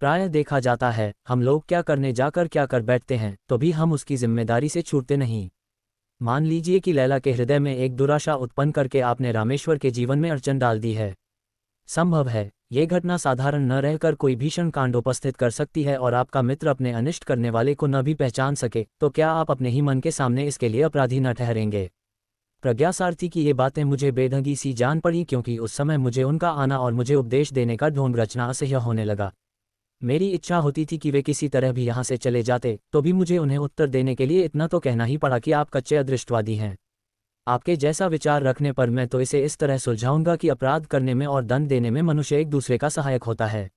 प्रायः देखा जाता है, हम लोग क्या करने जाकर क्या कर बैठते हैं, तो भी हम उसकी जिम्मेदारी से छूटते नहीं। मान लीजिए कि लैला के हृदय में एक दुराशा उत्पन्न करके आपने रामेश्वर के जीवन में अड़चन डाल दी है। संभव है ये घटना साधारण न रहकर कोई भीषण कांड उपस्थित कर सकती है और आपका मित्र अपने अनिष्ट करने वाले को न भी पहचान सके, तो क्या आप अपने ही मन के सामने इसके लिए अपराधी न ठहरेंगे? प्रज्ञासारथी की ये बातें मुझे बेढंगी सी जान पड़ी, क्योंकि उस समय मुझे उनका आना और मुझे उपदेश देने का ढोंग रचना असह्य होने लगा। मेरी इच्छा होती थी कि वे किसी तरह भी यहाँ से चले जाते, तो भी मुझे उन्हें उत्तर देने के लिए इतना तो कहना ही पड़ा कि आप कच्चे अदृष्टवादी हैं। आपके जैसा विचार रखने पर मैं तो इसे इस तरह सुलझाऊंगा कि अपराध करने में और दंड देने में मनुष्य एक दूसरे का सहायक होता है।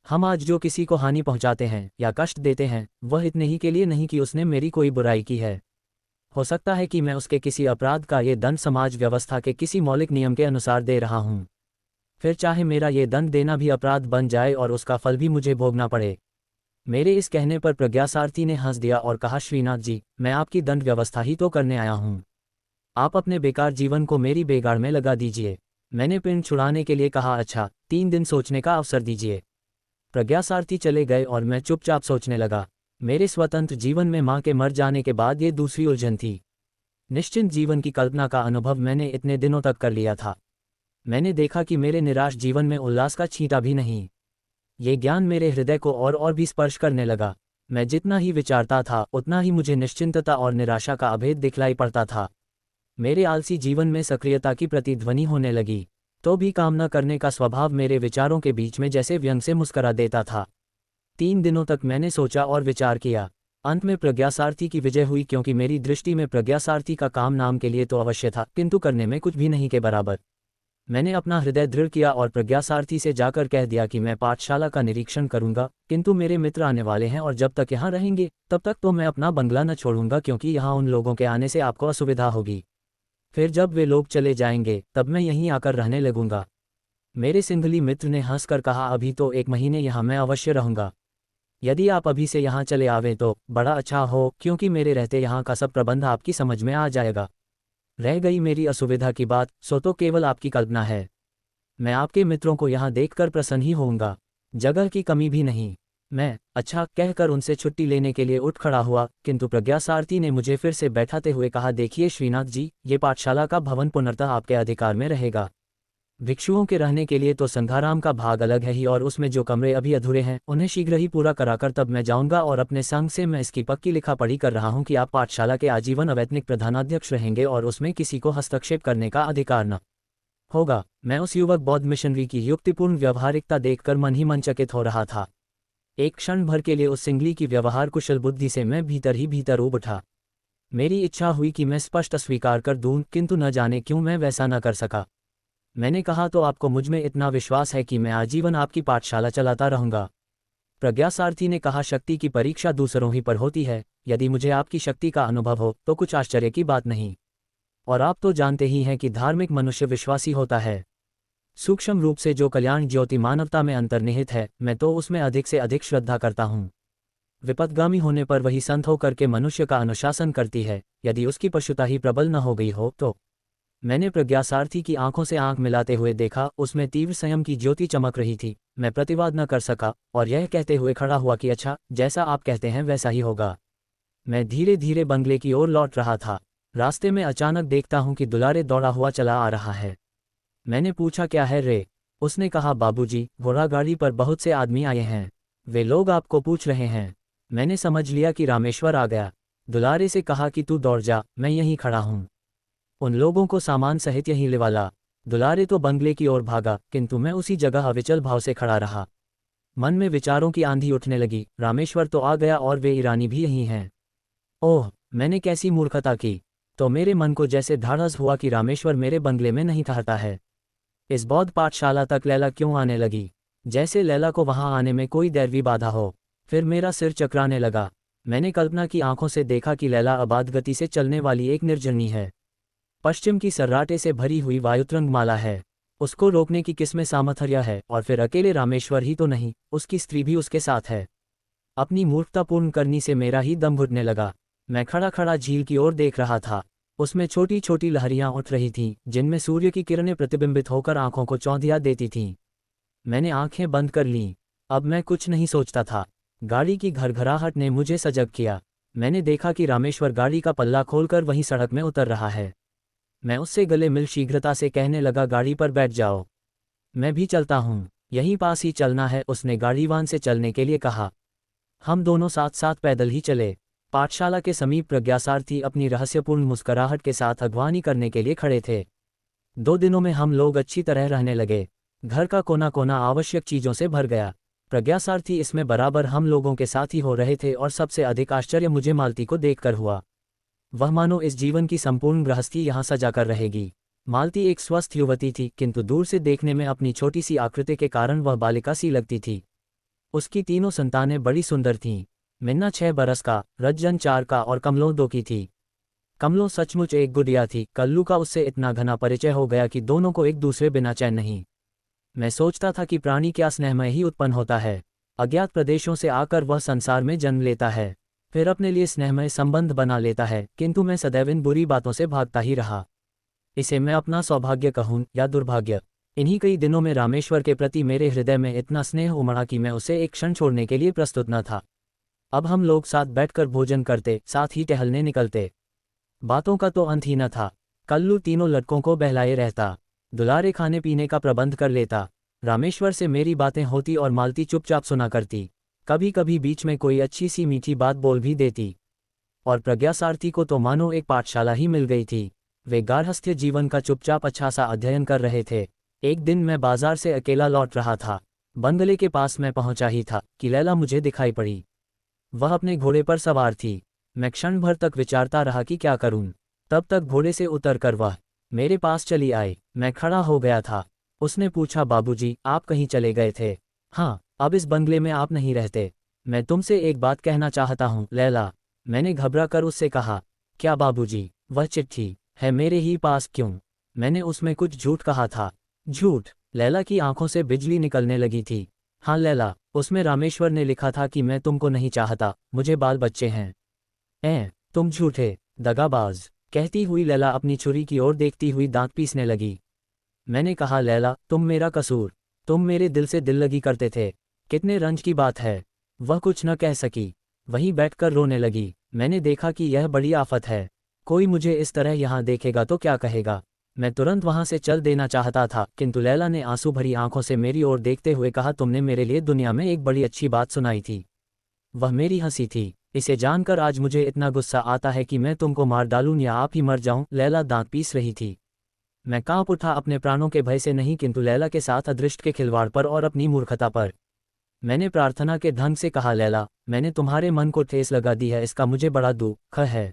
हम आज जो किसी को हानि पहुंचाते हैं या कष्ट देते हैं, वह इतने ही के लिए नहीं कि उसने मेरी कोई बुराई की है। हो सकता है कि मैं उसके किसी अपराध का ये दंड समाज व्यवस्था के किसी मौलिक नियम के अनुसार दे रहा हूँ। फिर चाहे मेरा ये दंड देना भी अपराध बन जाए और उसका फल भी मुझे भोगना पड़े। मेरे इस कहने पर प्रज्ञासारथी ने हंस दिया और कहा, श्रीनाथ जी, मैं आपकी दंड व्यवस्था ही तो करने आया हूँ। आप अपने बेकार जीवन को मेरी बेगाड़ में लगा दीजिए। मैंने पिंड छुड़ाने के लिए कहा, अच्छा 3 दिन सोचने का अवसर दीजिए। प्रज्ञासारथी चले गए और मैं चुपचाप सोचने लगा। मेरे स्वतंत्र जीवन में माँ के मर जाने के बाद ये दूसरी उलझन थी। निश्चिंत जीवन की कल्पना का अनुभव मैंने इतने दिनों तक कर लिया था। मैंने देखा कि मेरे निराश जीवन में उल्लास का छींटा भी नहीं। ये ज्ञान मेरे हृदय को और भी स्पर्श करने लगा। मैं जितना ही विचारता था उतना ही मुझे निश्चिंतता और निराशा का अभेद दिखलाई पड़ता था। मेरे आलसी जीवन में सक्रियता की प्रतिध्वनि होने लगी, तो भी काम न करने का स्वभाव मेरे विचारों के बीच में जैसे व्यंग से मुस्करा देता था। 3 दिनों तक मैंने सोचा और विचार किया। अंत में प्रज्ञासारथी की विजय हुई, क्योंकि मेरी दृष्टि में प्रज्ञासारथी का काम नाम के लिए तो अवश्य था, किंतु करने में कुछ भी नहीं के बराबर। मैंने अपना हृदय दृढ़ किया और प्रज्ञासारथी से जाकर कह दिया कि मैं पाठशाला का निरीक्षण करूंगा, किंतु मेरे मित्र आने वाले हैं और जब तक यहाँ रहेंगे तब तक तो मैं अपना बंगला न छोड़ूंगा, क्योंकि यहाँ उन लोगों के आने से आपको असुविधा होगी। फिर जब वे लोग चले जाएंगे तब मैं यहीं आकर रहने लगूंगा। मेरे सिंधली मित्र ने हंसकर कहा, अभी तो 1 महीने यहाँ मैं अवश्य रहूंगा। यदि आप अभी से यहाँ चले आवें तो बड़ा अच्छा हो, क्योंकि मेरे रहते यहाँ का सब प्रबंध आपकी समझ में आ जाएगा। रह गई मेरी असुविधा की बात, सो तो केवल आपकी कल्पना है। मैं आपके मित्रों को यहाँ देखकर प्रसन्न ही होऊंगा। जगह की कमी भी नहीं। मैं अच्छा कहकर उनसे छुट्टी लेने के लिए उठ खड़ा हुआ, किंतु प्रज्ञासारथी ने मुझे फिर से बैठाते हुए कहा, देखिए श्रीनाथ जी, ये पाठशाला का भवन पुनर्तः आपके अधिकार में रहेगा। भिक्षुओं के रहने के लिए तो संघाराम का भाग अलग है ही, और उसमें जो कमरे अभी अधूरे हैं उन्हें शीघ्र ही पूरा कराकर तब मैं जाऊंगा, और अपने संघ से मैं इसकी पक्की लिखा पढ़ी कर रहा हूं कि आप पाठशाला के आजीवन अवैतनिक प्रधानाध्यक्ष रहेंगे और उसमें किसी को हस्तक्षेप करने का अधिकार न होगा। मैं उस युवक बौद्ध मिशनरी की युक्तिपूर्ण व्यवहारिकता देखकर मन ही मन चकित हो रहा था। एक क्षण भर के लिए उस सिंगली की व्यवहार कुशल बुद्धि से मैं भीतर ही भीतर उब उठा। मेरी इच्छा हुई कि मैं स्पष्ट स्वीकार कर दूं, किंतु न जाने क्यों मैं वैसा न कर सका। मैंने कहा, तो आपको मुझ में इतना विश्वास है कि मैं आजीवन आपकी पाठशाला चलाता रहूंगा? प्रज्ञासारथी ने कहा, शक्ति की परीक्षा दूसरों ही पर होती है। यदि मुझे आपकी शक्ति का अनुभव हो तो कुछ आश्चर्य की बात नहीं। और आप तो जानते ही हैं कि धार्मिक मनुष्य विश्वासी होता है। सूक्ष्म रूप से जो कल्याण ज्योति मानवता में अंतर्निहित है, मैं तो उसमें अधिक से अधिक श्रद्धा करता हूँ। विपथगामी होने पर वही संत होकर के मनुष्य का अनुशासन करती है, यदि उसकी पशुता ही प्रबल न हो गई हो तो। मैंने प्रज्ञासारथी की आंखों से आंख मिलाते हुए देखा, उसमें तीव्र संयम की ज्योति चमक रही थी। मैं प्रतिवाद न कर सका और यह कहते हुए खड़ा हुआ कि अच्छा, जैसा आप कहते हैं वैसा ही होगा। मैं धीरे धीरे बंगले की ओर लौट रहा था। रास्ते में अचानक देखता हूं कि दुलारे दौड़ा हुआ चला आ रहा है। मैंने पूछा, क्या है रे? उसने कहा, बाबूजी, घोड़ा गाड़ी पर बहुत से आदमी आए हैं, वे लोग आपको पूछ रहे हैं। मैंने समझ लिया कि रामेश्वर आ गया। दुलारे से कहा कि तू दौड़ जा, मैं यहीं खड़ा हूँ। उन लोगों को सामान सहित यहीं ले वाला। दुलारे तो बंगले की ओर भागा, किंतु मैं उसी जगह अविचल भाव से खड़ा रहा। मन में विचारों की आंधी उठने लगी। रामेश्वर तो आ गया और वे ईरानी भी यहीं हैं। ओह, मैंने कैसी मूर्खता की। तो मेरे मन को जैसे ढाढ़स हुआ कि रामेश्वर मेरे बंगले में नहीं ठहरता है। इस बौद्ध पाठशाला तक लैला क्यों आने लगी? जैसे लैला को वहां आने में कोई दैवी बाधा हो। फिर मेरा सिर चकराने लगा। मैंने कल्पना की आंखों से देखा कि लैला अबाध गति से चलने वाली एक निर्जनी है। पश्चिम की सर्राटे से भरी हुई वायुतरंग माला है। उसको रोकने की किसमें सामर्थ्य है? और फिर अकेले रामेश्वर ही तो नहीं, उसकी स्त्री भी उसके साथ है। अपनी मूर्खता पूर्ण करनी से मेरा ही दम घुटने लगा। मैं खड़ा खड़ा झील की ओर देख रहा था। उसमें छोटी छोटी लहरियां उठ रही थीं, जिनमें सूर्य की किरणें प्रतिबिंबित होकर आंखों को चौंधिया देती थीं। मैंने आंखें बंद कर लीं। अब मैं कुछ नहीं सोचता था। गाड़ी की घरघराहट ने मुझे सजग किया। मैंने देखा कि रामेश्वर गाड़ी का पल्ला खोलकर वहीं सड़क में उतर रहा है। मैं उससे गले मिल शीघ्रता से कहने लगा, गाड़ी पर बैठ जाओ, मैं भी चलता हूँ। यहीं पास ही चलना है, उसने गाड़ीवान से चलने के लिए कहा। हम दोनों साथ साथ पैदल ही चले। पाठशाला के समीप प्रज्ञासारथी अपनी रहस्यपूर्ण मुस्कुराहट के साथ अगवानी करने के लिए खड़े थे। 2 दिनों में हम लोग अच्छी तरह रहने लगे। घर का कोना कोना आवश्यक चीज़ों से भर गया। प्रज्ञासारथी इसमें बराबर हम लोगों के साथ ही हो रहे थे और सबसे अधिक आश्चर्य मुझे मालती को देखकर हुआ। वह मानो इस जीवन की संपूर्ण गृहस्थी यहाँ सजा कर रहेगी। मालती एक स्वस्थ युवती थी, किंतु दूर से देखने में अपनी छोटी सी आकृति के कारण वह बालिका सी लगती थी। उसकी तीनों संतानें बड़ी सुंदर थीं। मिन्ना 6 बरस का, रज्जन 4 का और कमलो 2 की थी। कमलो सचमुच एक गुड़िया थी। कल्लू का उससे इतना घना परिचय हो गया कि दोनों को एक दूसरे बिना चैन नहीं। मैं सोचता था कि प्राणी क्या स्नेहमय ही उत्पन्न होता है। अज्ञात प्रदेशों से आकर वह संसार में जन्म लेता है, फिर अपने लिए स्नेहमय संबंध बना लेता है, किंतु मैं सदैव इन बुरी बातों से भागता ही रहा। इसे मैं अपना सौभाग्य कहूँ या दुर्भाग्य। इन्हीं कई दिनों में रामेश्वर के प्रति मेरे हृदय में इतना स्नेह उमड़ा कि मैं उसे एक क्षण छोड़ने के लिए प्रस्तुत न था। अब हम लोग साथ बैठकर भोजन करते, साथ ही टहलने निकलते। बातों का तो अंत ही न था। कल्लू तीनों लड़कों को बहलाए रहता, दुलारे खाने पीने का प्रबंध कर लेता। रामेश्वर से मेरी बातें होती और मालती चुपचाप सुना करती। कभी कभी बीच में कोई अच्छी सी मीठी बात बोल भी देती। और प्रज्ञासारथी को तो मानो एक पाठशाला ही मिल गई थी। वे गार्हस्थ्य जीवन का चुपचाप अच्छा सा अध्ययन कर रहे थे। एक दिन मैं बाजार से अकेला लौट रहा था। बंगले के पास मैं पहुंचा ही था कि लैला मुझे दिखाई पड़ी। वह अपने घोड़े पर सवार थी। मैं क्षण भर तक विचारता रहा कि क्या करूं। तब तक घोड़े से उतरकर वह मेरे पास चली आई। मैं खड़ा हो गया था। उसने पूछा, बाबूजी, आप कहीं चले गए थे? हाँ, अब इस बंगले में आप नहीं रहते। मैं तुमसे एक बात कहना चाहता हूँ, लैला। मैंने घबरा कर उससे कहा। क्या बाबूजी? वह चिट्ठी है मेरे ही पास। क्यों? मैंने उसमें कुछ झूठ कहा था। झूठ? लैला की आंखों से बिजली निकलने लगी थी। हाँ लैला, उसमें रामेश्वर ने लिखा था कि मैं तुमको नहीं चाहता, मुझे बाल बच्चे हैं। तुम झूठे, दगाबाज, कहती हुई लैला अपनी छुरी की ओर देखती हुई दांत पीसने लगी। मैंने कहा, लैला, तुम मेरा कसूर, तुम मेरे दिल से दिल लगी करते थे। कितने रंज की बात है। वह कुछ न कह सकी, वहीं बैठकर रोने लगी। मैंने देखा कि यह बड़ी आफत है। कोई मुझे इस तरह यहाँ देखेगा तो क्या कहेगा। मैं तुरंत वहां से चल देना चाहता था, किंतु लैला ने आंसू भरी आंखों से मेरी ओर देखते हुए कहा, तुमने मेरे लिए दुनिया में एक बड़ी अच्छी बात सुनाई थी। वह मेरी हंसी थी। इसे जानकर आज मुझे इतना गुस्सा आता है कि मैं तुमको मार डालूं या आप ही मर जाऊं। लैला दांत पीस रही थी। मैं कांप उठा, अपने प्राणों के भय से नहीं, किंतु लैला के साथ अदृष्ट के खिलवाड़ पर और अपनी मूर्खता पर। मैंने प्रार्थना के ढंग से कहा, लैला, मैंने तुम्हारे मन को ठेस लगा दी है, इसका मुझे बड़ा दुख है।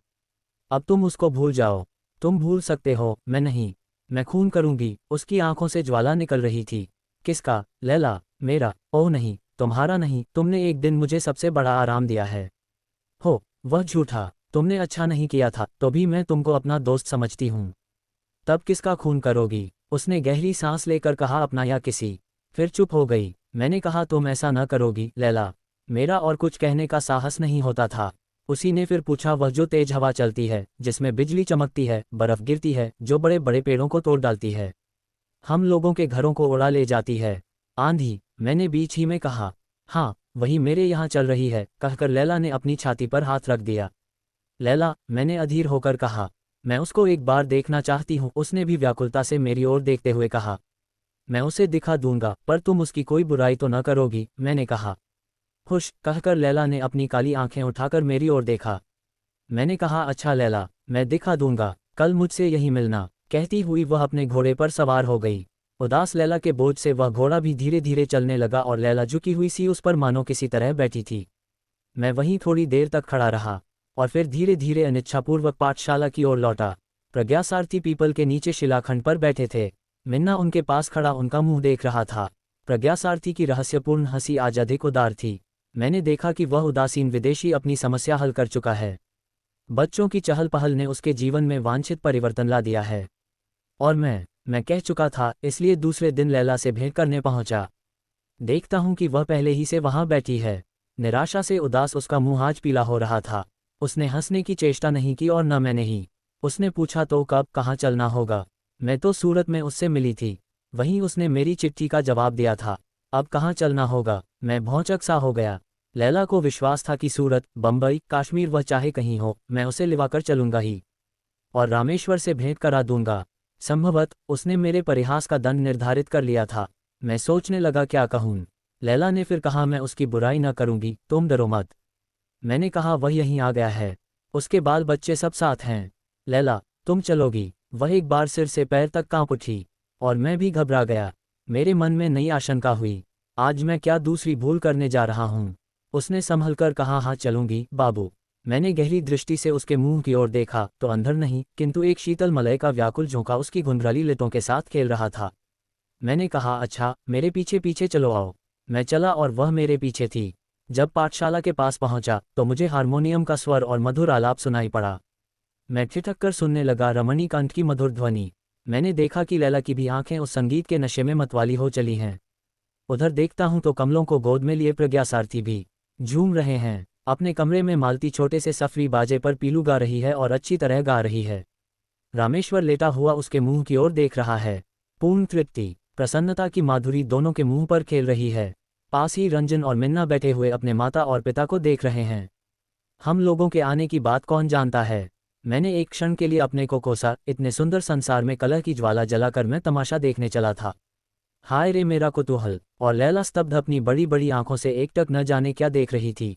अब तुम उसको भूल जाओ। तुम भूल सकते हो, मैं नहीं। मैं खून करूंगी। उसकी आंखों से ज्वाला निकल रही थी। किसका? लैला, मेरा। ओह नहीं, तुम्हारा नहीं। तुमने एक दिन मुझे सबसे बड़ा आराम दिया है। हो, वह झूठा। तुमने अच्छा नहीं किया था, तो भी मैं तुमको अपना दोस्त समझती हूँ। तब किसका खून करोगी? उसने गहरी सांस लेकर कहा, अपना या किसी। फिर चुप हो गई। मैंने कहा, तुम ऐसा न करोगी लैला। मेरा और कुछ कहने का साहस नहीं होता था। उसी ने फिर पूछा, वह जो तेज हवा चलती है, जिसमें बिजली चमकती है, बर्फ गिरती है, जो बड़े बड़े पेड़ों को तोड़ डालती है, हम लोगों के घरों को उड़ा ले जाती है, आंधी? मैंने बीच ही में कहा। हाँ, वही मेरे यहाँ चल रही है, कहकर लैला ने अपनी छाती पर हाथ रख दिया। लैला, मैंने अधीर होकर कहा, मैं उसको एक बार देखना चाहती हूँ। उसने भी व्याकुलता से मेरी ओर देखते हुए कहा, मैं उसे दिखा दूंगा, पर तुम उसकी कोई बुराई तो न करोगी। मैंने कहा। खुश, कहकर लैला ने अपनी काली आंखें उठाकर मेरी ओर देखा। मैंने कहा, अच्छा लैला, मैं दिखा दूंगा, कल मुझसे यहीं मिलना। कहती हुई वह अपने घोड़े पर सवार हो गई। उदास लैला के बोझ से वह घोड़ा भी धीरे धीरे चलने लगा और लैला झुकी हुई सी उस पर मानो किसी तरह बैठी थी। मैं वहीं थोड़ी देर तक खड़ा रहा और फिर धीरे धीरे अनिच्छापूर्वक पाठशाला की ओर लौटा। प्रज्ञासारथी पीपल के नीचे शिलाखंड पर बैठे थे। मिन्ना उनके पास खड़ा उनका मुंह देख रहा था। प्रज्ञासारथी की रहस्यपूर्ण हंसी आज अधिक उदार थी। मैंने देखा कि वह उदासीन विदेशी अपनी समस्या हल कर चुका है। बच्चों की चहल पहल ने उसके जीवन में वांछित परिवर्तन ला दिया है। और मैं कह चुका था, इसलिए दूसरे दिन लैला से भेंट करने पहुंचा। देखता हूं कि वह पहले ही से वहां बैठी है। निराशा से उदास उसका मुंह आज पीला हो रहा था। उसने हंसने की चेष्टा नहीं की और न मैंने ही। उसने पूछा, तो कब कहाँ चलना होगा? मैं तो सूरत में उससे मिली थी। वहीं उसने मेरी चिट्ठी का जवाब दिया था। अब कहाँ चलना होगा? मैं भौंचक सा हो गया। लैला को विश्वास था कि सूरत, बम्बई, कश्मीर वह चाहे कहीं हो, मैं उसे लिवाकर चलूंगा ही और रामेश्वर से भेंट करा दूंगा। संभवत उसने मेरे परिहास का दंड निर्धारित कर लिया था। मैं सोचने लगा क्या कहूँ। लैला ने फिर कहा मैं उसकी बुराई न करूंगी, तुम डरो मत। मैंने कहा वह यहीं आ गया है, उसके बाल बच्चे सब साथ हैं। लैला, तुम चलोगी? वह एक बार सिर से पैर तक कांप उठी और मैं भी घबरा गया। मेरे मन में नई आशंका हुई, आज मैं क्या दूसरी भूल करने जा रहा हूँ। उसने संभलकर कहा हाँ चलूंगी बाबू। मैंने गहरी दृष्टि से उसके मुंह की ओर देखा तो अंधर नहीं किंतु एक शीतल मलय का व्याकुल झोंका उसकी घुंघराली लिटों के साथ खेल रहा था। मैंने कहा अच्छा, मेरे पीछे पीछे चलो आओ। मैं चला और वह मेरे पीछे थी। जब पाठशाला के पास पहुंचा तो मुझे हारमोनियम का स्वर और मधुर आलाप सुनाई पड़ा। मैं ठिठक कर सुनने लगा रमणीकांत की मधुर ध्वनि। मैंने देखा कि लैला की भी आंखें उस संगीत के नशे में मतवाली हो चली हैं। उधर देखता हूं तो कमलों को गोद में लिए प्रज्ञासारथी भी झूम रहे हैं। अपने कमरे में मालती छोटे से सफरी बाजे पर पीलू गा रही है और अच्छी तरह गा रही है। रामेश्वर लेटा हुआ उसके मुंह की ओर देख रहा है। पूर्ण तृप्ति, प्रसन्नता की माधुरी दोनों के मुंह पर खेल रही है। पास ही रंजन और मिन्ना बैठे हुए अपने माता और पिता को देख रहे हैं। हम लोगों के आने की बात कौन जानता है। मैंने एक क्षण के लिए अपने को कोसा, इतने सुंदर संसार में कलह की ज्वाला जलाकर मैं तमाशा देखने चला था। हाय रे मेरा कुतूहल। और लैला स्तब्ध अपनी बड़ी बड़ी आंखों से एकटक न जाने क्या देख रही थी।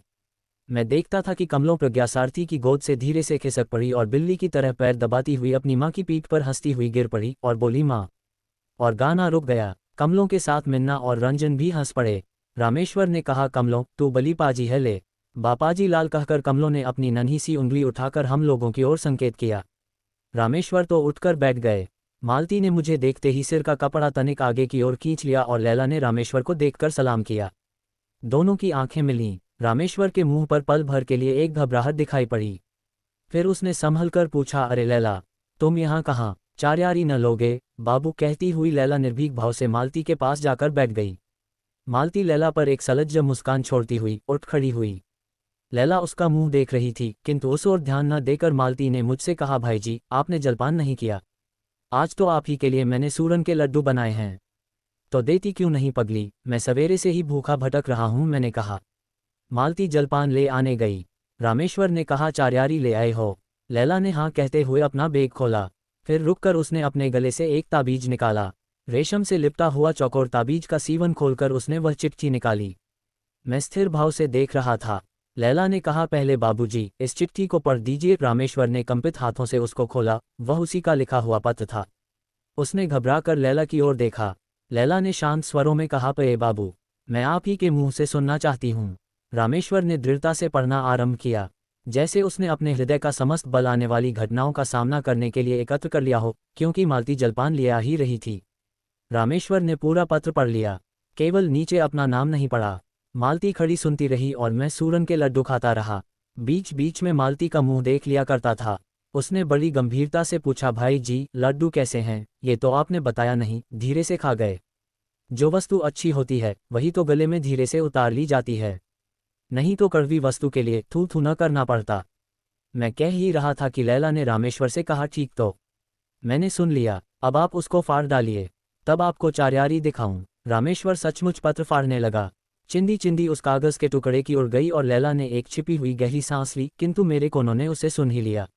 मैं देखता था कि कमलों प्रज्ञासारथी की गोद से धीरे से खिसक पड़ी और बिल्ली की तरह पैर दबाती हुई अपनी माँ की पीठ पर हंसती हुई गिर पड़ी और बोली माँ। और गाना रुक गया। कमलों के साथ मिन्ना और रंजन भी हंस पड़े। रामेश्वर ने कहा कमलों तू बली पाजी है, ले बापाजी लाल कहकर कमलों ने अपनी नन्ही सी उंगली उठाकर हम लोगों की ओर संकेत किया। रामेश्वर तो उठकर बैठ गए। मालती ने मुझे देखते ही सिर का कपड़ा तनिक आगे की ओर खींच लिया और लैला ने रामेश्वर को देखकर सलाम किया। दोनों की आंखें मिलीं। रामेश्वर के मुंह पर पल भर के लिए एक घबराहट दिखाई पड़ी। फिर उसने संभल कर पूछा अरे लैला, तुम यहाँ कहाँ? चार्यारी न लोगे बाबू? कहती हुई लैला निर्भीक भाव से मालती के पास जाकर बैठ गई। मालती लैला पर एक सलज्ज मुस्कान छोड़ती हुई उठ खड़ी हुई। लैला उसका मुंह देख रही थी किंतु उस ओर ध्यान न देकर मालती ने मुझसे कहा भाई जी, आपने जलपान नहीं किया? आज तो आप ही के लिए मैंने सूरन के लड्डू बनाए हैं। तो देती क्यों नहीं पगली, मैं सवेरे से ही भूखा भटक रहा हूं, मैंने कहा। मालती जलपान ले आने गई। रामेश्वर ने कहा चार्यारी ले आए हो? लैला ने हाँ कहते हुए अपना बैग खोला। फिर रुककर उसने अपने गले से एक ताबीज निकाला। रेशम से लिपटा हुआ चौकोर ताबीज का सीवन खोलकर उसने वह चिट्ठी निकाली। मैं स्थिर भाव से देख रहा था। लैला ने कहा पहले बाबूजी इस चिट्ठी को पढ़ दीजिए। रामेश्वर ने कंपित हाथों से उसको खोला। वह उसी का लिखा हुआ पत्र था। उसने घबराकर लैला की ओर देखा। लैला ने शांत स्वरों में कहा पे बाबू, मैं आप ही के मुंह से सुनना चाहती हूँ। रामेश्वर ने दृढ़ता से पढ़ना आरंभ किया, जैसे उसने अपने हृदय का समस्त बल आने वाली घटनाओं का सामना करने के लिए एकत्र कर लिया हो, क्योंकि मालती जलपान लिया ही रही थी। रामेश्वर ने पूरा पत्र पढ़ लिया, केवल नीचे अपना नाम नहीं पढ़ा। मालती खड़ी सुनती रही और मैं सूरन के लड्डू खाता रहा। बीच बीच में मालती का मुंह देख लिया करता था। उसने बड़ी गंभीरता से पूछा भाई जी लड्डू कैसे हैं? ये तो आपने बताया नहीं, धीरे से खा गए। जो वस्तु अच्छी होती है वही तो गले में धीरे से उतार ली जाती है, नहीं तो कड़वी वस्तु के लिए थू थू न करना पड़ता। मैं कह ही रहा था कि लैला ने रामेश्वर से कहा ठीक तो मैंने सुन लिया, अब आप उसको फाड़ डालिए, तब आपको चार्यारी दिखाऊं। रामेश्वर सचमुच पत्र फाड़ने लगा। चिंदी चिंदी उस कागज के टुकड़े की उड़ गई और लैला ने एक छिपी हुई गहरी सांस ली, किंतु मेरे कोनों ने उसे सुन ही लिया।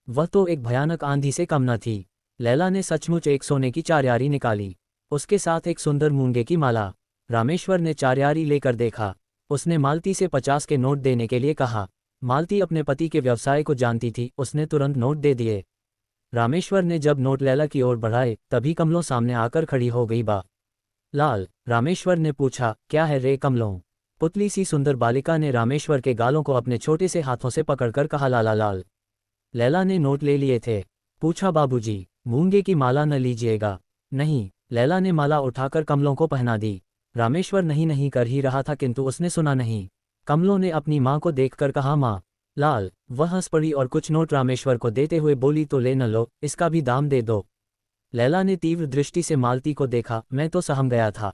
वह तो एक भयानक आंधी से कम न थी। लैला ने सचमुच एक सोने की चार्यारी निकाली, उसके साथ एक सुंदर मूंगे की माला। रामेश्वर ने चार्यारी लेकर देखा। उसने मालती से 50 के नोट देने के लिए कहा। मालती अपने पति के व्यवसाय को जानती थी, उसने तुरंत नोट दे दिए। रामेश्वर ने जब नोट लैला की ओर बढ़ाए तभी कमलों सामने आकर खड़ी हो गई। बा लाल, रामेश्वर ने पूछा, क्या है रे कमलों? पुतली सी सुंदर बालिका ने रामेश्वर के गालों को अपने छोटे से हाथों से पकड़कर कहा लाला लाल। लैला ने नोट ले लिए थे। पूछा बाबूजी, मूंगे की माला न लीजिएगा? नहीं। लैला ने माला उठाकर कमलों को पहना दी। रामेश्वर नहीं नहीं कर ही रहा था किंतु उसने सुना नहीं। कमलों ने अपनी माँ को देखकर कहा माँ। लाल, वह हंस पड़ी और कुछ नोट रामेश्वर को देते हुए बोली तो ले न लो, इसका भी दाम दे दो। लैला ने तीव्र दृष्टि से मालती को देखा। मैं तो सहम गया था।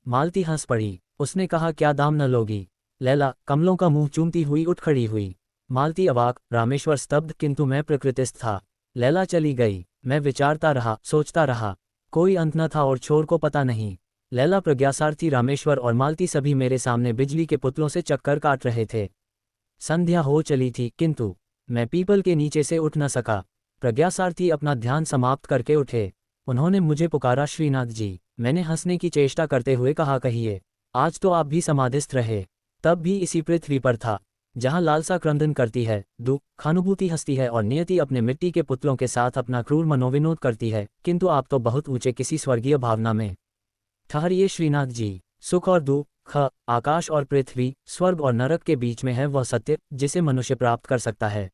मालती हंस पड़ी। उसने कहा क्या दाम न लोगी? लैला कमलों का मुंह चूमती हुई उठ खड़ी हुई। मालती अवाक, रामेश्वर स्तब्ध, किंतु मैं प्रकृतिस्थ था। लैला चली गई। मैं विचारता रहा, सोचता रहा। कोई अंत न था और छोर को पता नहीं। लैला, प्रज्ञासारथी, रामेश्वर और मालती सभी मेरे सामने बिजली के पुतलों से चक्कर काट रहे थे। संध्या हो चली थी, किंतु मैं पीपल के नीचे से उठ न सका। प्रज्ञासारथी अपना ध्यान समाप्त करके उठे। उन्होंने मुझे पुकारा, श्रीनाथ जी। मैंने हंसने की चेष्टा करते हुए कहा, कहिए। आज तो आप भी समाधिस्थ रहे। तब भी इसी पृथ्वी पर था, जहाँ लालसा क्रंदन करती है, दुख अनुभूति हंसती है और नियति अपने मिट्टी के पुतलों के साथ अपना क्रूर मनोविनोद करती है, किंतु आप तो बहुत ऊंचे किसी स्वर्गीय भावना में ठहरिए श्रीनाथ जी। सुख और दुख, आकाश और पृथ्वी, स्वर्ग और नरक के बीच में है वह सत्य जिसे मनुष्य प्राप्त कर सकता है।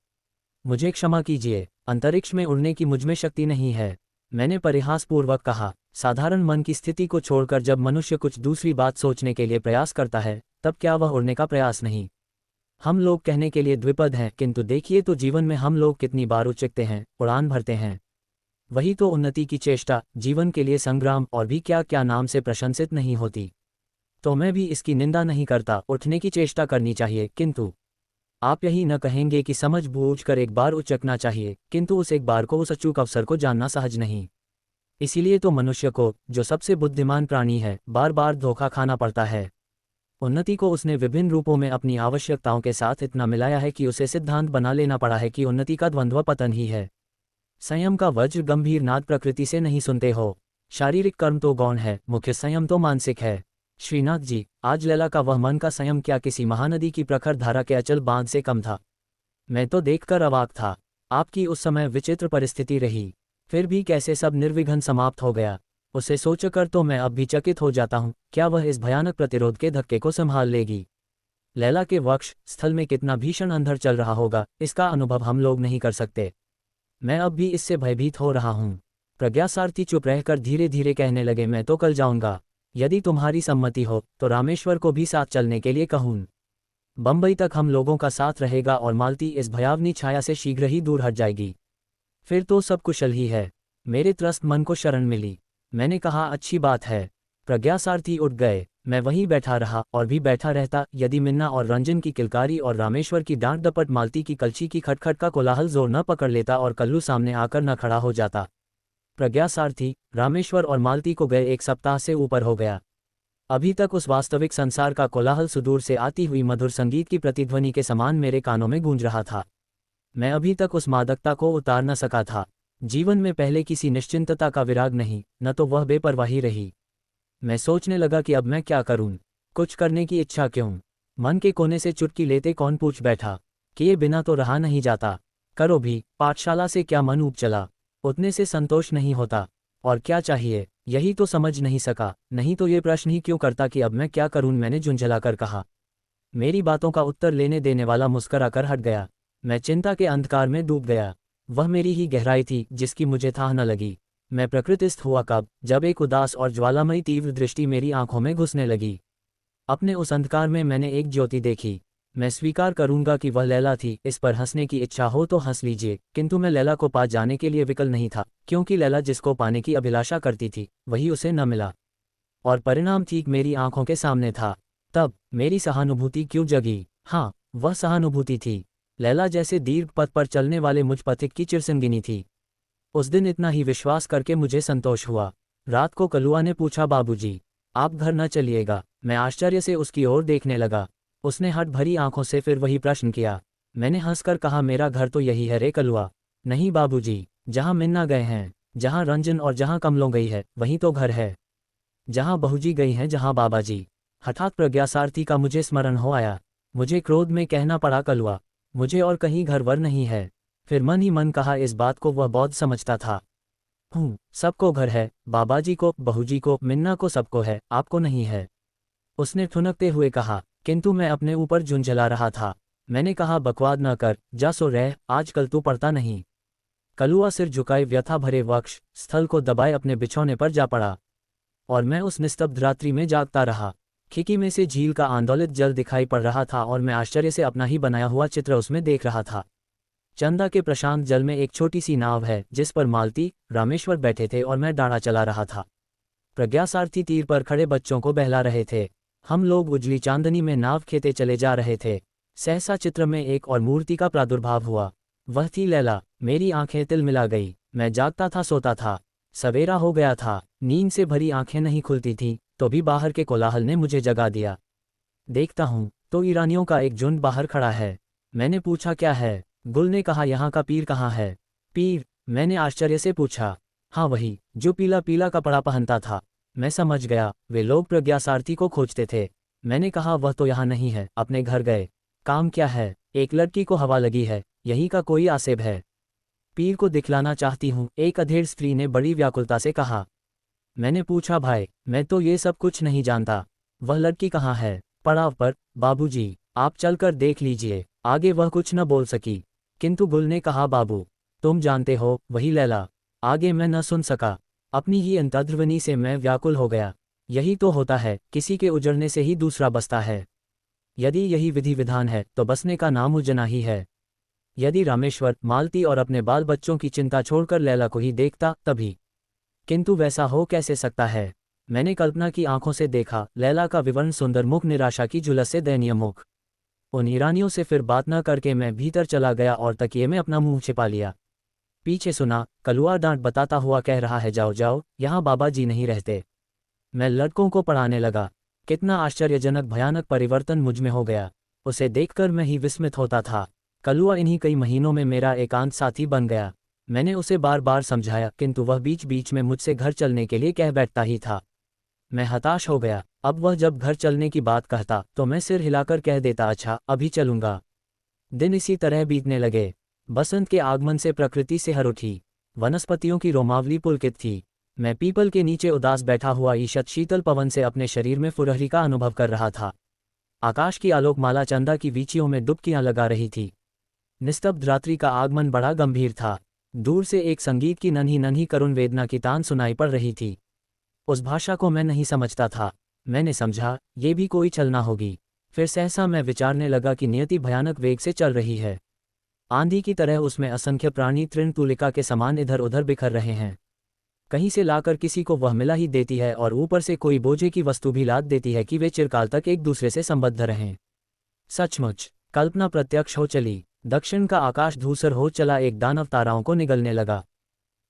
मुझे क्षमा कीजिए, अंतरिक्ष में उड़ने की मुझमें शक्ति नहीं है। मैंने परिहासपूर्वक कहा। साधारण मन की स्थिति को छोड़कर जब मनुष्य कुछ दूसरी बात सोचने के लिए प्रयास करता है, तब क्या वह उड़ने का प्रयास नहीं? हम लोग कहने के लिए द्विपद हैं, किंतु देखिए तो जीवन में हम लोग कितनी बार उचकते हैं, उड़ान भरते हैं। वही तो उन्नति की चेष्टा, जीवन के लिए संग्राम और भी क्या क्या नाम से प्रशंसित नहीं होती। तो मैं भी इसकी निंदा नहीं करता, उठने की चेष्टा करनी चाहिए, किंतु आप यही न कहेंगे कि समझ बूझ कर एक बार उचकना चाहिए, किंतु उस एक बार को, उस अचूक अवसर को जानना सहज नहीं। इसीलिए तो मनुष्य को, जो सबसे बुद्धिमान प्राणी है, बार बार धोखा खाना पड़ता है। उन्नति को उसने विभिन्न रूपों में अपनी आवश्यकताओं के साथ इतना मिलाया है कि उसे सिद्धांत बना लेना पड़ा है कि उन्नति का द्वंद्व पतन ही है। संयम का वज्र गंभीर नाद प्रकृति से नहीं सुनते हो। शारीरिक कर्म तो गौण है, मुख्य संयम तो मानसिक है। श्रीनाथ जी, आज लैला का वह मन का संयम क्या किसी महानदी की प्रखर धारा के अचल बांध से कम था? मैं तो देखकर अवाक था। आपकी उस समय विचित्र परिस्थिति रही, फिर भी कैसे सब निर्विघ्न समाप्त हो गया, उसे सोचकर तो मैं अब भी चकित हो जाता हूँ। क्या वह इस भयानक प्रतिरोध के धक्के को संभाल लेगी? लैला के वक्ष स्थल में कितना भीषण अंधर चल रहा होगा, इसका अनुभव हम लोग नहीं कर सकते। मैं अब भी इससे भयभीत हो रहा हूँ। प्रज्ञासारथी चुप रहकर धीरे धीरे कहने लगे, मैं तो कल जाऊंगा। यदि तुम्हारी सम्मति हो तो रामेश्वर को भी साथ चलने के लिए कहूँ। बंबई तक हम लोगों का साथ रहेगा और मालती इस भयावनी छाया से शीघ्र ही दूर हट जाएगी। फिर तो सब कुशल ही है। मेरे त्रस्त मन को शरण मिली। मैंने कहा, अच्छी बात है। प्रज्ञासारथी उठ गए। मैं वहीं बैठा रहा और भी बैठा रहता, यदि मिन्ना और रंजन की किलकारी और रामेश्वर की डांट डपट, मालती की कलछी की खटखट का कोलाहल जोर न पकड़ लेता और कल्लू सामने आकर न खड़ा हो जाता। प्रज्ञासारथी, रामेश्वर और मालती को गए 1 सप्ताह से ऊपर हो गया। अभी तक उस वास्तविक संसार का कोलाहल सुदूर से आती हुई मधुर संगीत की प्रतिध्वनि के समान मेरे कानों में गूंज रहा था। मैं अभी तक उस मादकता को उतार न सका था। जीवन में पहले किसी निश्चिंतता का विराग नहीं, न तो वह बेपरवाही रही। मैं सोचने लगा कि अब मैं क्या करूं, कुछ करने की इच्छा क्यों? मन के कोने से चुटकी लेते कौन पूछ बैठा, किए बिना तो रहा नहीं जाता। करो भी, पाठशाला से क्या मन ऊब चला, उतने से संतोष नहीं होता। और क्या चाहिए, यही तो समझ नहीं सका। नहीं तो ये प्रश्न ही क्यों करता कि अब मैं क्या करूं? मैंने झुंझलाकर कहा। मेरी बातों का उत्तर लेने देने वाला मुस्कराकर हट गया। मैं चिंता के अंधकार में डूब गया। वह मेरी ही गहराई थी जिसकी मुझे थाह न लगी। मैं प्रकृतिस्थ हुआ कब, जब एक उदास और ज्वालामयी तीव्र दृष्टि मेरी आंखों में घुसने लगी। अपने उस अंधकार में मैंने एक ज्योति देखी। मैं स्वीकार करूंगा कि वह लैला थी। इस पर हंसने की इच्छा हो तो हंस लीजिए, किंतु मैं लैला को पा जाने के लिए विकल नहीं था, क्योंकि लैला जिसको पाने की अभिलाषा करती थी वही उसे न मिला, और परिणाम ठीक मेरी आंखों के सामने था। तब मेरी सहानुभूति क्यों जगी? हाँ, वह सहानुभूति थी। लैला जैसे दीर्घ पथ पर चलने वाले मुझ पथिक की चिरसंगिनी थी। उस दिन इतना ही विश्वास करके मुझे संतोष हुआ। रात को कलुआ ने पूछा, बाबूजी, आप घर न चलिएगा? मैं आश्चर्य से उसकी ओर देखने लगा। उसने हट भरी आंखों से फिर वही प्रश्न किया। मैंने हंसकर कहा, मेरा घर तो यही है रे कलुआ। नहीं बाबूजी, जहाँ मिन्ना गए हैं, जहाँ रंजन और जहाँ कमलों गई है, वहीं तो घर है। जहाँ बहूजी गई हैं, जहाँ बाबाजी। हठात प्रज्ञासारथी का मुझे स्मरण हो आया। मुझे क्रोध में कहना पड़ा, कलुआ, मुझे और कहीं घर वर नहीं है। फिर मन ही मन कहा, इस बात को वह बहुत समझता था। सबको घर है, बाबाजी को, बहूजी को, मिन्ना को, सबको है, आपको नहीं है। उसने ठुनकते हुए कहा, किंतु मैं अपने ऊपर झुंझला रहा था। मैंने कहा, बकवाद न कर, जा सो रह, आजकल तू पढ़ता नहीं। कलुआ सिर झुकाए व्यथा भरे वक्ष स्थल को दबाए अपने बिछौने पर जा पड़ा, और मैं उस निस्तब्ध रात्रि में जागता रहा। खिड़की में से झील का आंदोलित जल दिखाई पड़ रहा था और मैं आश्चर्य से अपना ही बनाया हुआ चित्र उसमें देख रहा था। चंदा के प्रशांत जल में एक छोटी सी नाव है जिस पर मालती, रामेश्वर बैठे थे और मैं डाड़ा चला रहा था। प्रज्ञासारथी तीर पर खड़े बच्चों को बहला रहे थे। हम लोग उजली चांदनी में नाव खेते चले जा रहे थे। सहसा चित्र में एक और मूर्ति का प्रादुर्भाव हुआ। वह थी लैला। मेरी आंखें तिलमिला गई। मैं जागता था, सोता था। सवेरा हो गया था। नींद से भरी आंखें नहीं खुलती थीं, तो भी बाहर के कोलाहल ने मुझे जगा दिया। देखता हूँ तो ईरानियों का एक झुंड बाहर खड़ा है। मैंने पूछा क्या है? गुल ने कहा यहाँ का पीर कहाँ है? पीर? मैंने आश्चर्य से पूछा। हाँ वही, जो पीला पीला कपड़ा पहनता था। मैं समझ गया, वे लोग प्रज्ञासारथी को खोजते थे। मैंने कहा वह तो यहाँ नहीं है, अपने घर गए। काम क्या है? एक लड़की को हवा लगी है, यही का कोई आसेब है। पीर को दिखलाना चाहती हूँ, एक अधेड़ स्त्री ने बड़ी व्याकुलता से कहा। मैंने पूछा भाई, मैं तो ये सब कुछ नहीं जानता। वह लड़की कहाँ है? पड़ाव पर, बाबूजी, आप चलकर देख लीजिए। आगे वह कुछ न बोल सकी, किंतु गुल ने कहा बाबू, तुम जानते हो, वही लैला। आगे मैं न सुन सका। अपनी ही अंतर्ध्वनि से मैं व्याकुल हो गया। यही तो होता है, किसी के उजड़ने से ही दूसरा बसता है। यदि यही विधि विधान है तो बसने का नाम उजना ही है। यदि रामेश्वर, मालती और अपने बाल बच्चों की चिंता छोड़कर लैला को ही देखता तभी। किंतु वैसा हो कैसे सकता है? मैंने कल्पना की आंखों से देखा, लैला का विवर्ण सुंदर मुख, निराशा की झुलस से दयनीय मुख। उन ईरानियों से फिर बात न करके मैं भीतर चला गया और तकिए में अपना मुंह छिपा लिया। पीछे सुना, कलुआ डांट बताता हुआ कह रहा है जाओ जाओ, यहाँ बाबा जी नहीं रहते। मैं लड़कों को पढ़ाने लगा। कितना आश्चर्यजनक भयानक परिवर्तन मुझमें हो गया। उसे देखकर मैं ही विस्मित होता था। कलुआ इन्हीं कई महीनों में मेरा एकांत साथी बन गया। मैंने उसे बार बार समझाया, किंतु वह बीच बीच में मुझसे घर चलने के लिए कह बैठता ही था। मैं हताश हो गया। अब वह जब घर चलने की बात कहता तो मैं सिर हिलाकर कह देता अच्छा, अभी चलूंगा। दिन इसी तरह बीतने लगे। बसंत के आगमन से प्रकृति सिहर उठी। वनस्पतियों की रोमावली पुलकित थी। मैं पीपल के नीचे उदास बैठा हुआ ईषत् शीतल पवन से अपने शरीर में फुरहरी का अनुभव कर रहा था। आकाश की आलोकमाला चंदा की वीचियों में डुबकियां लगा रही थी। निस्तब्ध रात्रि का आगमन बड़ा गंभीर था। दूर से एक संगीत की नन्ही नन्ही करुण वेदना की तान सुनाई पड़ रही थी। उस भाषा को मैं नहीं समझता था। मैंने समझा, ये भी कोई छलना होगी। फिर सहसा मैं विचारने लगा कि नियति भयानक वेग से चल रही है। आंधी की तरह उसमें असंख्य प्राणी तृणतुलिका के समान इधर उधर बिखर रहे हैं। कहीं से लाकर किसी को वह मिला ही देती है और ऊपर से कोई बोझे की वस्तु भी लाद देती है कि वे चिरकाल तक एक दूसरे से संबद्ध रहें। सचमुच कल्पना प्रत्यक्ष हो चली। दक्षिण का आकाश धूसर हो चला, एक दानव ताराओं को निगलने लगा।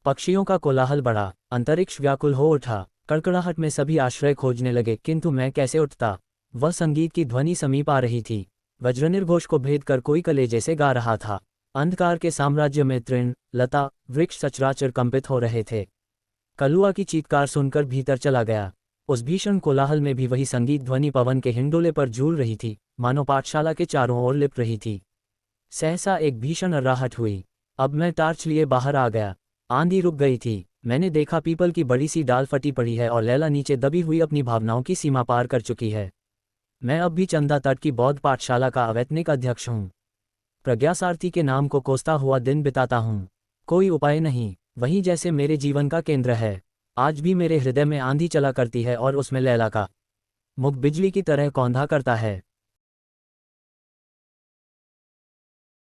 पक्षियों का कोलाहल बढ़ा, अंतरिक्ष व्याकुल हो उठा। कड़कड़ाहट में सभी आश्रय खोजने लगे, किंतु मैं कैसे उठता? वह संगीत की ध्वनि समीप आ रही थी। वज्रनिर्घोष को भेद कर कोई कलेजे से गा रहा था। अंधकार के साम्राज्य में तृण, लता, वृक्ष सचराचर कंपित हो रहे थे। कलुआ की चीत्कार सुनकर भीतर चला गया। उस भीषण कोलाहल में भी वही संगीत ध्वनि पवन के हिंडोले पर झूल रही थी, मानो पाठशाला के चारों ओर लिप रही थी। सहसा एक भीषण अर्राहट हुई। अब मैं टार्च लिए बाहर आ गया। आंधी रुक गई थी। मैंने देखा पीपल की बड़ी सी डाल फटी पड़ी है और लैला नीचे दबी हुई अपनी भावनाओं की सीमा पार कर चुकी है। मैं अब भी चंदा तट की बौद्ध पाठशाला का अवैतनिक अध्यक्ष हूँ। प्रज्ञासारथी के नाम को कोसता हुआ दिन बिताता हूँ। कोई उपाय नहीं, वही जैसे मेरे जीवन का केंद्र है। आज भी मेरे हृदय में आंधी चला करती है और उसमें लैला का मुख बिजली की तरह कौंधा करता है।